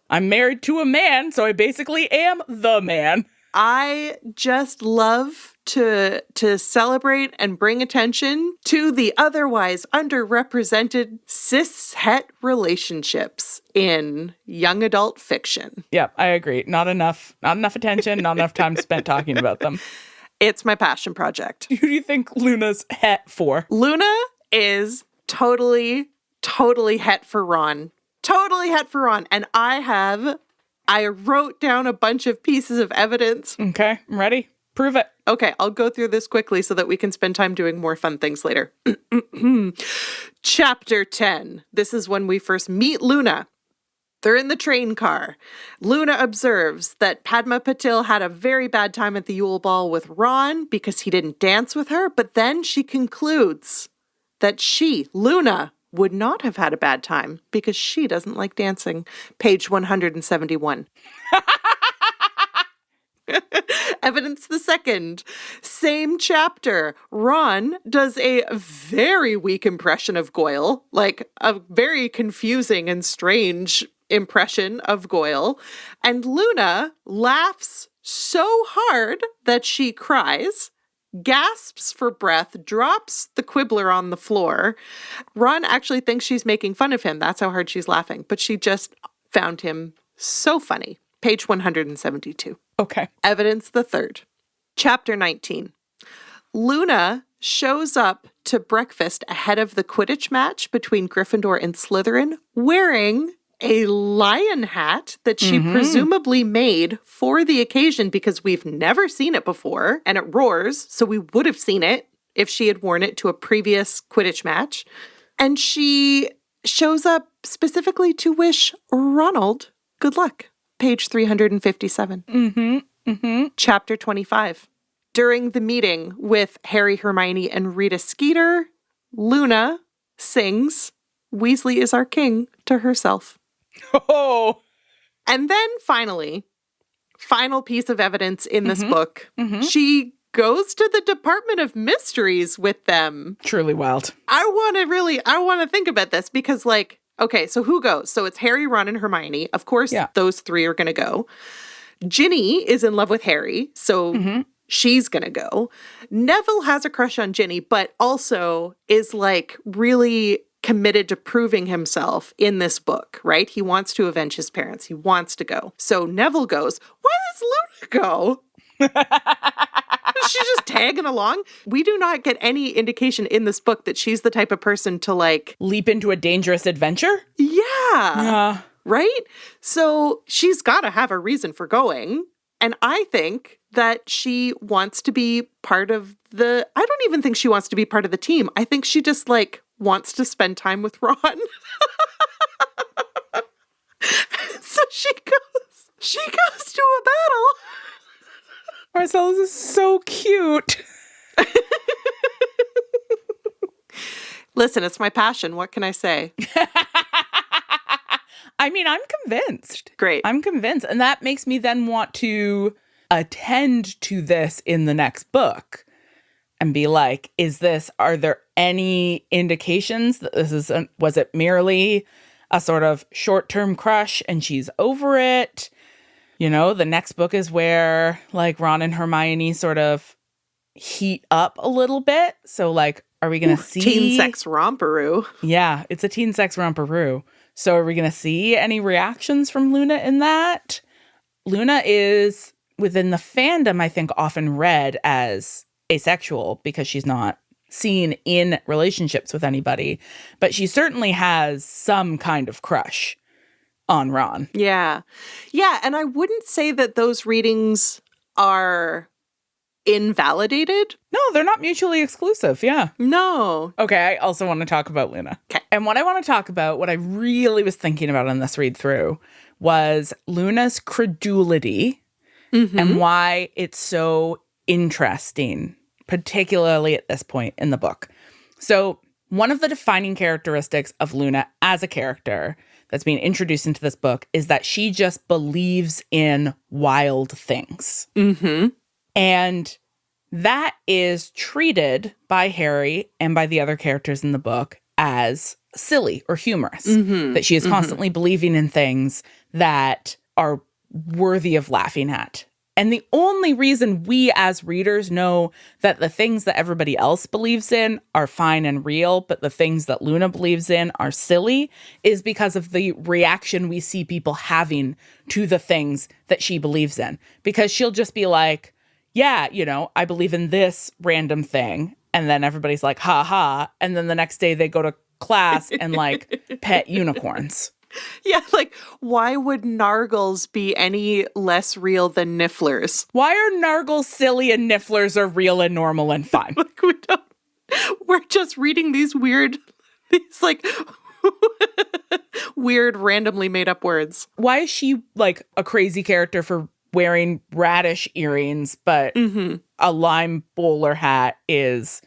I'm married to a man, so I basically am the man. I just love to celebrate and bring attention to the otherwise underrepresented cis-het relationships in young adult fiction. Yeah, I agree. Not enough attention, not enough time spent talking about them. It's my passion project. Who do you think Luna's het for? Luna is totally het for Ron. Totally het for Ron. And I wrote down a bunch of pieces of evidence. Okay, I'm ready. Prove it. Okay, I'll go through this quickly so that we can spend time doing more fun things later. Chapter 10. This is when we first meet Luna. They're in the train car. Luna observes that Padma Patil had a very bad time at the Yule Ball with Ron because he didn't dance with her, but then she concludes that she, Luna, would not have had a bad time because she doesn't like dancing. Page 171. Evidence the second. Same chapter. Ron does a very weak impression of Goyle, like a very confusing and strange impression of Goyle. And Luna laughs so hard that she cries, gasps for breath, drops the quibbler on the floor. Ron actually thinks she's making fun of him. That's how hard she's laughing. But she just found him so funny. Page 172. Okay. Evidence the third. Chapter 19. Luna shows up to breakfast ahead of the Quidditch match between Gryffindor and Slytherin wearing a lion hat that she presumably made for the occasion because we've never seen it before and it roars, so we would have seen it if she had worn it to a previous Quidditch match. And she shows up specifically to wish Ronald good luck. Page 357. Chapter 25. During the meeting with Harry, Hermione, and Rita Skeeter, Luna sings "Weasley is our king" to herself. Oh. And then final piece of evidence in this book, she goes to the Department of Mysteries with them. Truly wild. I want to think about this because, like, okay, so who goes? So it's Harry, Ron, and Hermione. Of course, those three are going to go. Ginny is in love with Harry, so she's going to go. Neville has a crush on Ginny, but also is, like, really committed to proving himself in this book, right? He wants to avenge his parents. He wants to go. So Neville goes. Why does Luna go? She's just tagging along. We do not get any indication in this book that she's the type of person to like leap into a dangerous adventure. Yeah. Right? So she's got to have a reason for going. And I think that she wants to be part of I don't even think she wants to be part of the team. I think she just like wants to spend time with Ron. So she goes to a battle. Marcelle, this is so cute. Listen, it's my passion. What can I say? I mean, I'm convinced. Great. I'm convinced. And that makes me then want to attend to this in the next book and be like, are there any indications that was it merely a sort of short-term crush and she's over it? You know, the next book is where like Ron and Hermione sort of heat up a little bit. So like, are we going to see teen sex romperoo? Yeah, it's a teen sex romperoo. So are we going to see any reactions from Luna in that? Luna is, within the fandom, I think, often read as asexual because she's not seen in relationships with anybody. But she certainly has some kind of crush on Ron. Yeah. Yeah, and I wouldn't say that those readings are invalidated. No, they're not mutually exclusive. Yeah. No. Okay, I also want to talk about Luna. Okay. And what I want to talk about, what I really was thinking about in this read through, was Luna's credulity and why it's so interesting, particularly at this point in the book. So one of the defining characteristics of Luna as a character that's being introduced into this book is that she just believes in wild things. And that is treated by Harry and by the other characters in the book as silly or humorous. That she is constantly believing in things that are worthy of laughing at. And the only reason we as readers know that the things that everybody else believes in are fine and real, but the things that Luna believes in are silly, is because of the reaction we see people having to the things that she believes in. Because she'll just be like, yeah, you know, I believe in this random thing. And then everybody's like, ha ha. And then the next day they go to class and like pet unicorns. Yeah, like, why would Nargles be any less real than Nifflers? Why are Nargles silly and Nifflers are real and normal and fine? Like, we're just reading these like, weird, randomly made up words. Why is she like a crazy character for wearing radish earrings, but a lime bowler hat is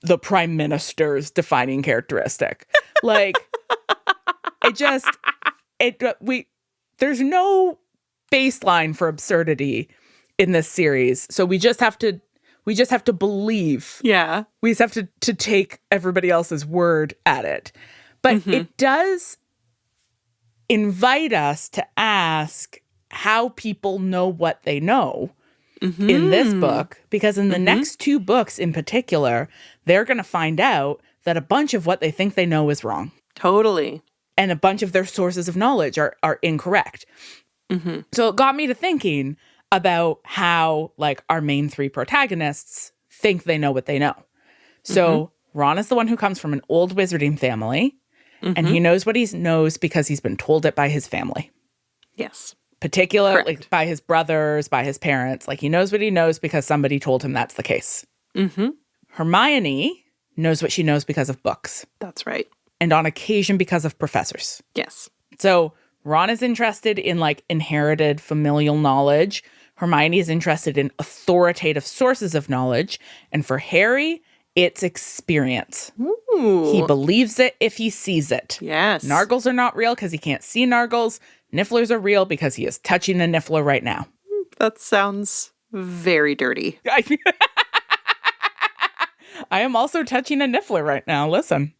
the prime minister's defining characteristic? Like, there's no baseline for absurdity in this series. So we just have to believe. Yeah. We just have to take everybody else's word at it. But it does invite us to ask how people know what they know in this book, because in the next two books in particular, they're going to find out that a bunch of what they think they know is wrong. Totally. And a bunch of their sources of knowledge are incorrect. So it got me to thinking about how, like, our main three protagonists think they know what they know. So Ron is the one who comes from an old wizarding family, and he knows what he knows because he's been told it by his family. Yes. Particularly like, by his brothers, by his parents. Like, he knows what he knows because somebody told him that's the case. Hermione knows what she knows because of books. That's right. And on occasion because of professors. Yes. So Ron is interested in like inherited familial knowledge. Hermione is interested in authoritative sources of knowledge. And for Harry, it's experience. Ooh. He believes it if he sees it. Yes. Nargles are not real because he can't see Nargles. Nifflers are real because he is touching a Niffler right now. That sounds very dirty. I am also touching a Niffler right now. Listen.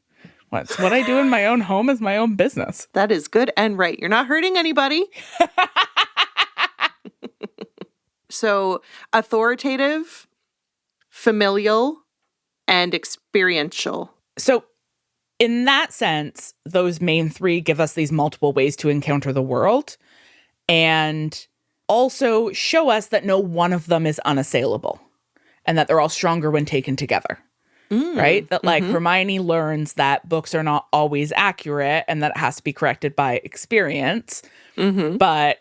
What I do in my own home is my own business. That is good and right. You're not hurting anybody. So, authoritative, familial, and experiential. So, in that sense, those main three give us these multiple ways to encounter the world. And also show us that no one of them is unassailable and that they're all stronger when taken together. Right? That like Hermione learns that books are not always accurate and that it has to be corrected by experience. But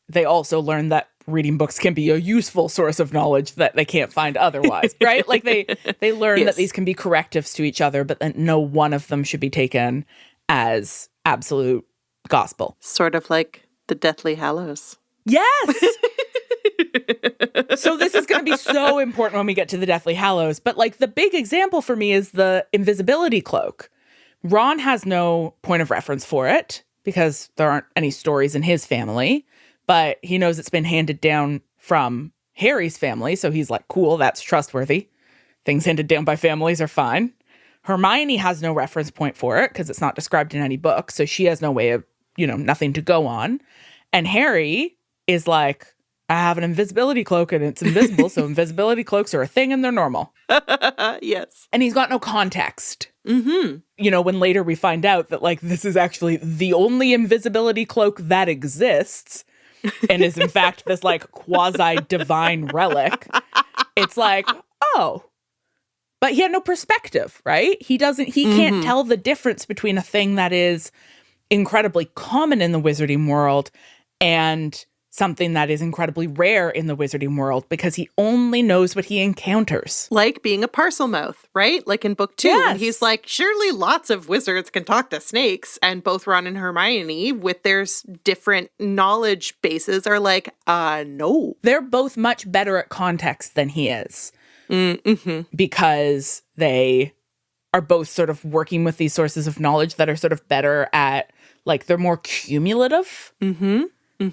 they also learn that reading books can be a useful source of knowledge that they can't find otherwise. Right? Like they learn that these can be correctives to each other, but that no one of them should be taken as absolute gospel. Sort of like the Deathly Hallows. Yes! So this is going to be so important when we get to the Deathly Hallows. But like the big example for me is the invisibility cloak. Ron has no point of reference for it because there aren't any stories in his family. But he knows it's been handed down from Harry's family. So he's like, cool, that's trustworthy. Things handed down by families are fine. Hermione has no reference point for it because it's not described in any book. So she has no way of, nothing to go on. And Harry is like, I have an invisibility cloak and it's invisible, so invisibility cloaks are a thing and they're normal. Yes. And he's got no context. When later we find out that, like, this is actually the only invisibility cloak that exists and is, in fact, this, like, quasi-divine relic. It's like, oh. But he had no perspective, right? He can't tell the difference between a thing that is incredibly common in the wizarding world and something that is incredibly rare in the wizarding world because he only knows what he encounters. Like being a parcel mouth, right? Like in book 2, when he's like, surely lots of wizards can talk to snakes. And both Ron and Hermione, with their different knowledge bases, are like, no. They're both much better at context than he is. Because they are both sort of working with these sources of knowledge that are sort of better at, like, they're more cumulative.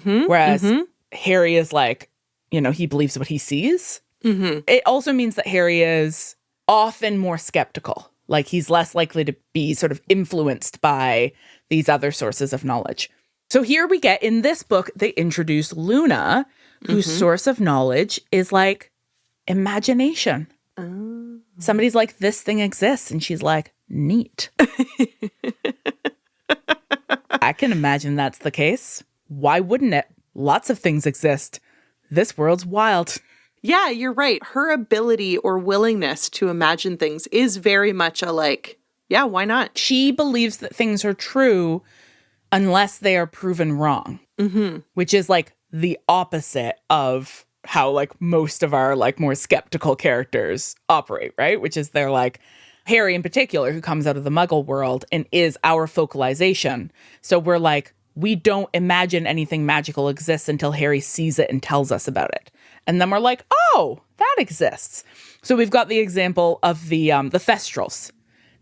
Whereas Harry is like, he believes what he sees. It also means that Harry is often more skeptical. Like, he's less likely to be sort of influenced by these other sources of knowledge. So here we get, in this book, they introduce Luna, whose source of knowledge is like imagination. Somebody's like, this thing exists. And she's like, neat. I can imagine that's the case. Why wouldn't it? Lots of things exist. This world's wild. Yeah, you're right. Her ability or willingness to imagine things is very much a like, yeah, why not? She believes that things are true unless they are proven wrong, which is like the opposite of how like most of our like more skeptical characters operate, right? Which is they're like, Harry in particular, who comes out of the Muggle world and is our focalization. So we're like, we don't imagine anything magical exists until Harry sees it and tells us about it. And then we're like, oh, that exists. So we've got the example of the Thestrals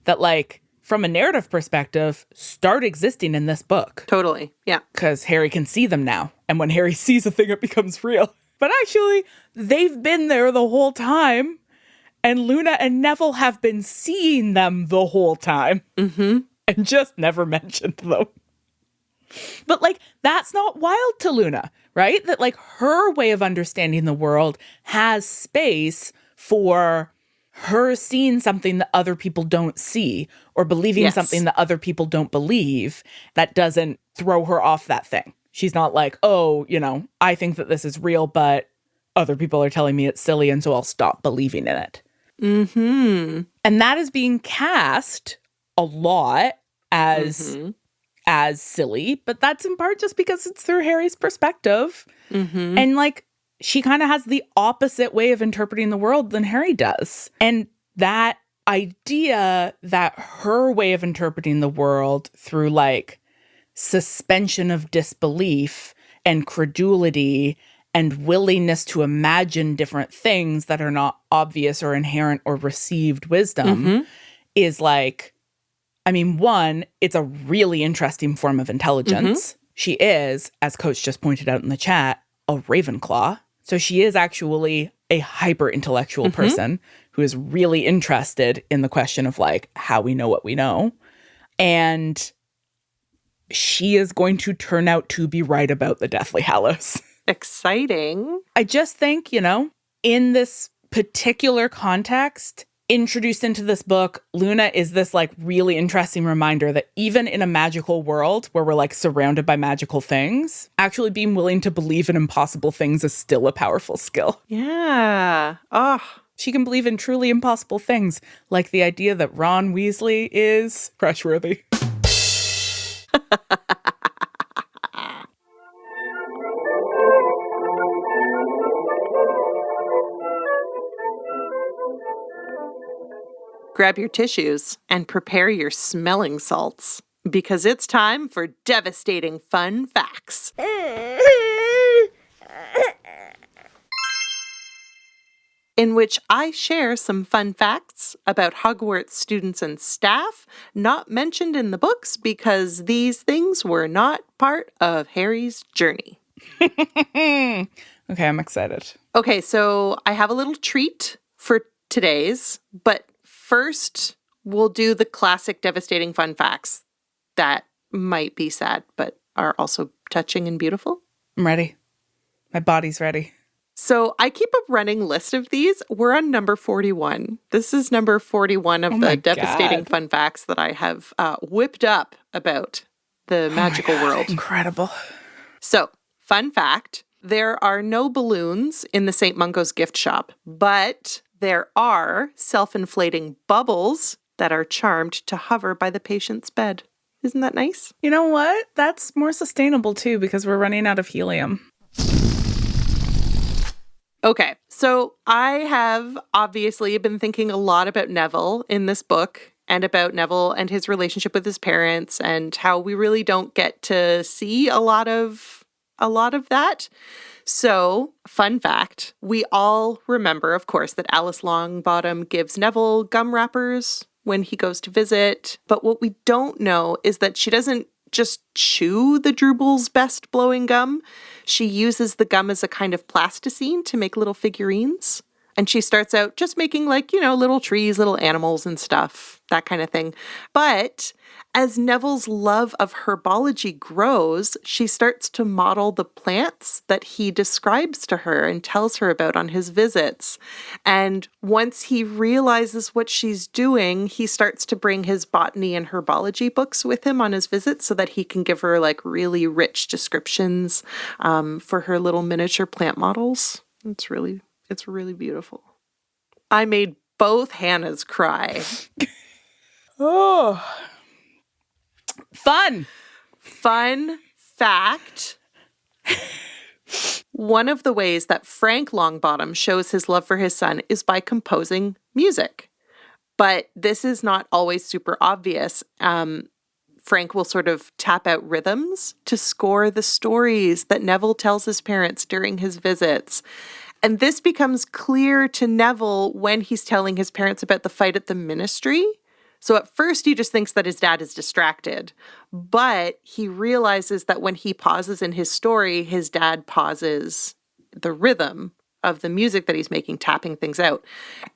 that, like, from a narrative perspective, start existing in this book. Totally, yeah. Because Harry can see them now. And when Harry sees a thing, it becomes real. But actually, they've been there the whole time. And Luna and Neville have been seeing them the whole time. And just never mentioned them. But, like, that's not wild to Luna, right? That, like, her way of understanding the world has space for her seeing something that other people don't see or believing something that other people don't believe. That doesn't throw her off that thing. She's not like, oh, I think that this is real, but other people are telling me it's silly, and so I'll stop believing in it. And that is being cast a lot as silly, but that's in part just because it's through Harry's perspective. And like, she kind of has the opposite way of interpreting the world than Harry does. And that idea that her way of interpreting the world through like suspension of disbelief and credulity and willingness to imagine different things that are not obvious or inherent or received wisdom is like, I mean, one, it's a really interesting form of intelligence. She is, as Coach just pointed out in the chat, a Ravenclaw. So she is actually a hyper-intellectual person who is really interested in the question of, like, how we know what we know. And she is going to turn out to be right about the Deathly Hallows. Exciting. I just think, in this particular context, introduced into this book, Luna is this like really interesting reminder that even in a magical world where we're like surrounded by magical things, actually being willing to believe in impossible things is still a powerful skill. Yeah. Oh. She can believe in truly impossible things, like the idea that Ron Weasley is crushworthy. Grab your tissues and prepare your smelling salts, because it's time for devastating fun facts. In which I share some fun facts about Hogwarts students and staff not mentioned in the books because these things were not part of Harry's journey. Okay, I'm excited. Okay, so I have a little treat for today's, but first we'll do the classic devastating fun facts that might be sad, but are also touching and beautiful. I'm ready. My body's ready. So I keep a running list of these. We're on number 41. This is number 41 of the devastating fun facts that I have whipped up about the magical world. Incredible. So, fun fact, there are no balloons in the St. Mungo's gift shop, but there are self-inflating bubbles that are charmed to hover by the patient's bed. Isn't that nice? You know what? That's more sustainable too because we're running out of helium. Okay, so I have obviously been thinking a lot about Neville in this book and about Neville and his relationship with his parents and how we really don't get to see a lot of that. So, fun fact, we all remember, of course, that Alice Longbottom gives Neville gum wrappers when he goes to visit. But what we don't know is that she doesn't just chew the Drubal's best blowing gum. She uses the gum as a kind of plasticine to make little figurines. And she starts out just making little trees, little animals and stuff, that kind of thing. But as Neville's love of herbology grows, she starts to model the plants that he describes to her and tells her about on his visits. And once he realizes what she's doing, he starts to bring his botany and herbology books with him on his visits so that he can give her really rich descriptions for her little miniature plant models. It's really beautiful. I made both Hannahs cry. Oh. Fun fact. One of the ways that Frank Longbottom shows his love for his son is by composing music. But this is not always super obvious. Frank will sort of tap out rhythms to score the stories that Neville tells his parents during his visits. And this becomes clear to Neville when he's telling his parents about the fight at the ministry. So at first he just thinks that his dad is distracted, but he realizes that when he pauses in his story, his dad pauses the rhythm of the music that he's making, tapping things out.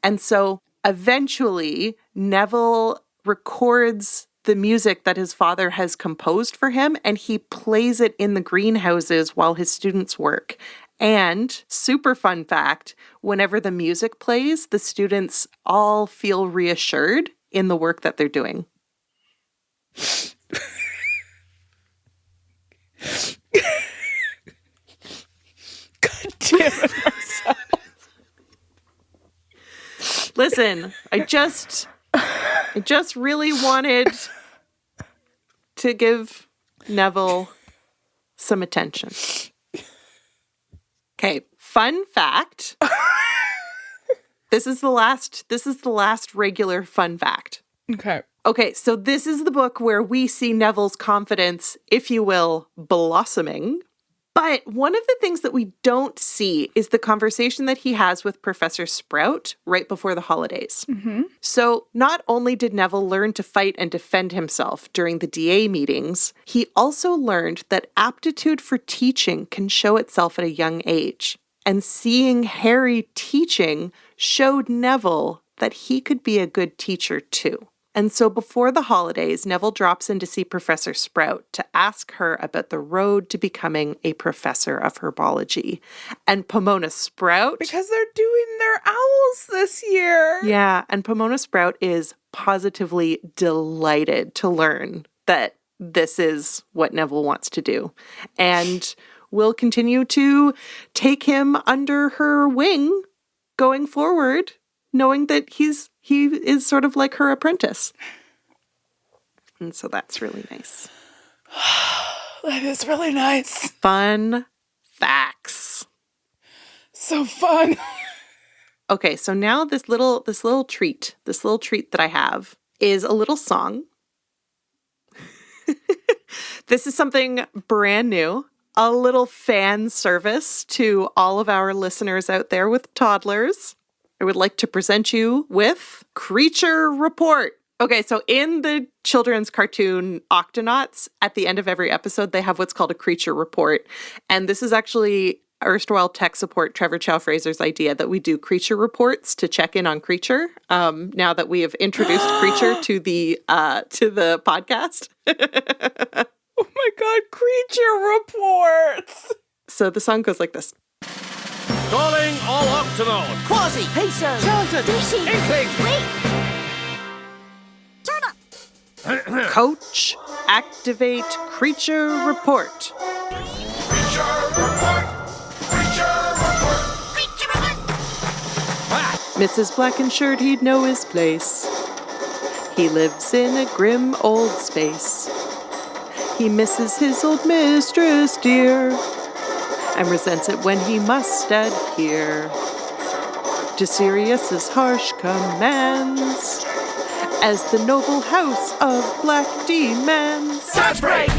And so eventually Neville records the music that his father has composed for him, and he plays it in the greenhouses while his students work. And super fun fact, whenever the music plays, the students all feel reassured in the work that they're doing. God damn it, Marcelle. Listen, I just really wanted to give Neville some attention. Okay, fun fact. This is the last regular fun fact. Okay, so this is the book where we see Neville's confidence, if you will, blossoming. But one of the things that we don't see is the conversation that he has with Professor Sprout right before the holidays. Mm-hmm. So not only did Neville learn to fight and defend himself during the DA meetings, he also learned that aptitude for teaching can show itself at a young age. And seeing Harry teaching showed Neville that he could be a good teacher too. And so before the holidays, Neville drops in to see Professor Sprout to ask her about the road to becoming a professor of herbology. And Pomona Sprout... Because they're doing their owls this year. Yeah, and Pomona Sprout is positively delighted to learn that this is what Neville wants to do. And will continue to take him under her wing going forward, knowing that he is sort of like her apprentice. And so that's really nice. That is really nice. Fun facts. So fun. Okay, so now this little treat that I have is a little song. This is something brand new, a little fan service to all of our listeners out there with toddlers. I would like to present you with Creature Report. Okay, so in the children's cartoon Octonauts, at the end of every episode, they have what's called a Creature Report. And this is actually erstwhile tech support Trevor Chow Fraser's idea that we do Creature Reports to check in on Creature. Now that we have introduced Creature to the podcast. Oh my God, Creature Reports. So the song goes like this. Calling all Octonauts. Quasi! Peso! Charlton! Dishy! Inkling! Wait! Turn up! Coach, activate Creature Report. Creature Report! Creature Report! Creature report! Mrs. Blackenshirt, he'd know his place. He lives in a grim old space. He misses his old mistress dear, and resents it when he must adhere to Sirius's harsh commands, as the noble house of Black demands. Touch break!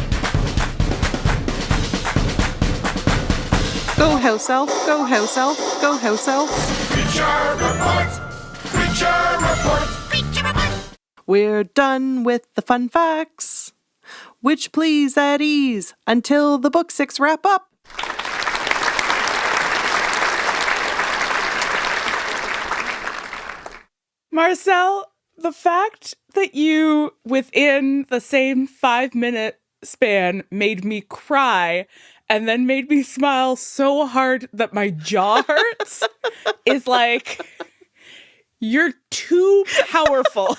Go house elf, go house elf, go house elf. Creature Report! Creature Report! Creature report! We're done with the fun facts, which please at ease until the book 6 wrap up. Marcelle, the fact that you, within the same 5-minute span, made me cry and then made me smile so hard that my jaw hurts is like, you're too powerful.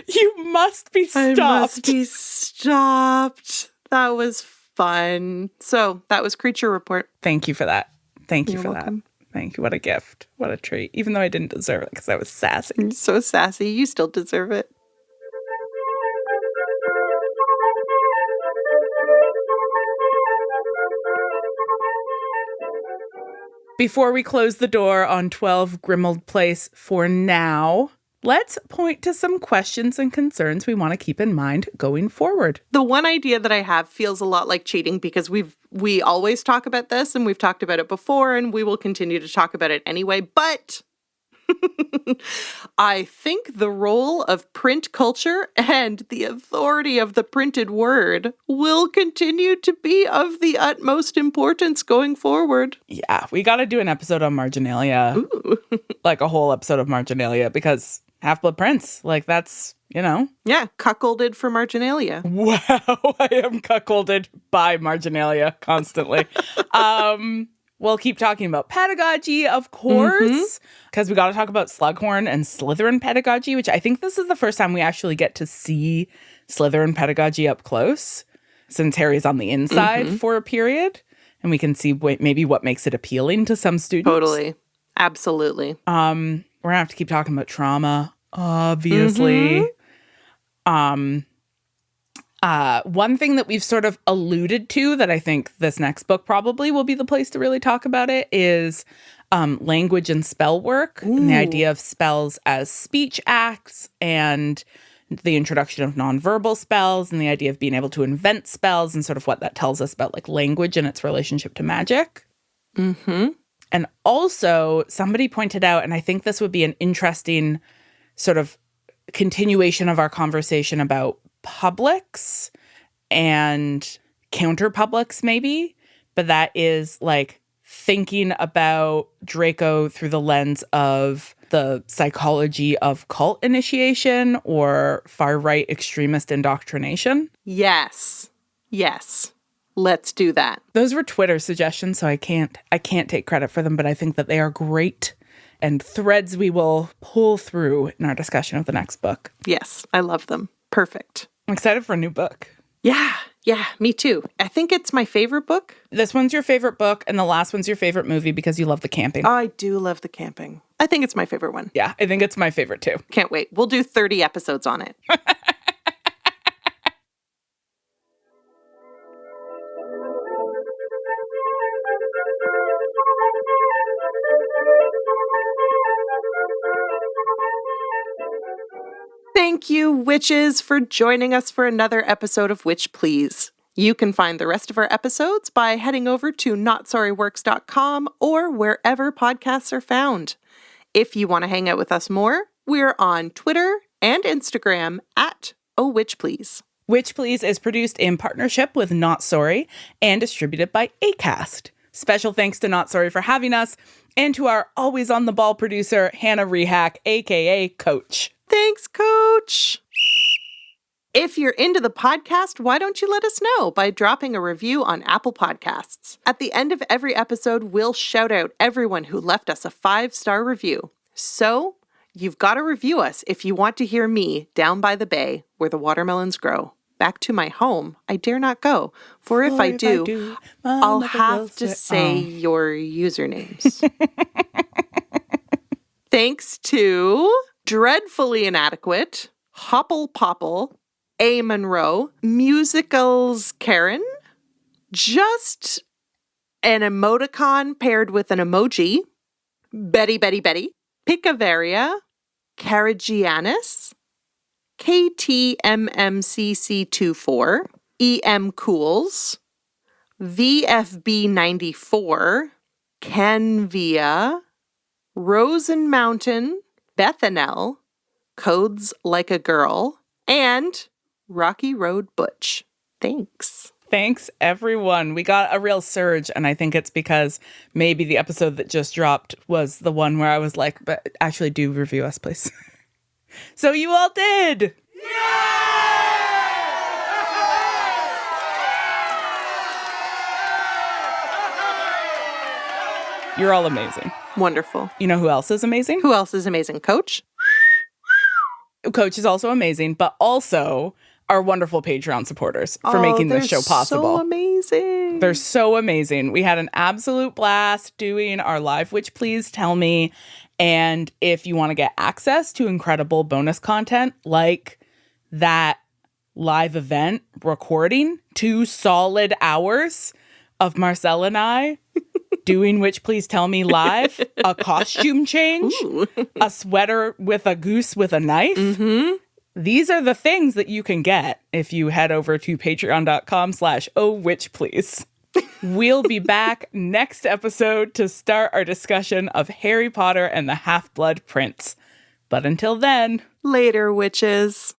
You must be stopped. I must be stopped. That was fun. So that was Creature Report. Thank you for that. Thank you You're for welcome. that. Thank you. What a gift. What a treat. Even though I didn't deserve it because I was sassy. You're so sassy. You still deserve it. Before we close the door on 12 Grimmauld Place for now, let's point to some questions and concerns we want to keep in mind going forward. The one idea that I have feels a lot like cheating because we always talk about this and we've talked about it before and we will continue to talk about it anyway, but I think the role of print culture and the authority of the printed word will continue to be of the utmost importance going forward. Yeah, we got to do an episode on marginalia. Ooh. Like a whole episode of marginalia because Half-Blood Prince, like that's, you know. Yeah, cuckolded for marginalia. Wow, I am cuckolded by marginalia constantly. We'll keep talking about pedagogy, of course, because we got to talk about Slughorn and Slytherin pedagogy, which I think this is the first time we actually get to see Slytherin pedagogy up close, since Harry's on the inside for a period, and we can see maybe what makes it appealing to some students. Totally. Absolutely. We're gonna have to keep talking about trauma, obviously. One thing that we've sort of alluded to that I think this next book probably will be the place to really talk about it is language and spell work and the idea of spells as speech acts and the introduction of nonverbal spells and the idea of being able to invent spells and sort of what that tells us about like language and its relationship to magic. And also somebody pointed out, and I think this would be an interesting sort of continuation of our conversation about publics and counter publics maybe, but that is like thinking about Draco through the lens of the psychology of cult initiation or far-right extremist indoctrination. Yes. Yes. Let's do that. Those were Twitter suggestions, so I can't take credit for them, but I think that they are great and threads we will pull through in our discussion of the next book. Yes, I love them. Perfect. I'm excited for a new book. Yeah, me too. I think it's my favorite book. This one's your favorite book, and the last one's your favorite movie because you love the camping. I do love the camping. I think it's my favorite one. Yeah, I think it's my favorite too. Can't wait. We'll do 30 episodes on it. Thank you, witches, for joining us for another episode of Witch Please. You can find the rest of our episodes by heading over to notsorryworks.com or wherever podcasts are found. If you want to hang out with us more, we're on Twitter and Instagram at @OhWitchPlease. Witch Please is produced in partnership with Not Sorry and distributed by Acast. Special thanks to Not Sorry for having us and to our always on the ball producer, Hannah Rehack, aka Coach. Thanks, Coach. If you're into the podcast, why don't you let us know by dropping a review on Apple Podcasts? At the end of every episode, we'll shout out everyone who left us a 5-star review. So, you've got to review us if you want to hear me down by the bay where the watermelons grow. Back to my home, I dare not go, for if I do, I'll have to say your usernames. Thanks to Dreadfully Inadequate, Hopple Popple, A. Monroe, Musicals Karen, Just an Emoticon paired with an emoji, Betty, Picavaria, Caragiannis, KTMMCC24, EM Cools, VFB94, Canvia, Rosen Mountain, Bethanel, Codes Like a Girl, and Rocky Road Butch. Thanks. Thanks, everyone. We got a real surge, and I think it's because maybe the episode that just dropped was the one where I was like, but actually do review us, please. So you all did! You're all amazing. Wonderful. You know who else is amazing? Who else is amazing? Coach? Coach is also amazing, but also our wonderful Patreon supporters for making this show possible. So amazing. They're so amazing. We had an absolute blast doing our live Witch Please Tell Me. And if you want to get access to incredible bonus content like that live event recording, 2 solid hours of Marcelle and I doing Witch Please Tell Me live, a costume change, a sweater with a goose with a knife. Mm-hmm. These are the things that you can get if you head over to patreon.com/ohwitchplease. We'll be back next episode to start our discussion of Harry Potter and the Half-Blood Prince. But until then, later, witches.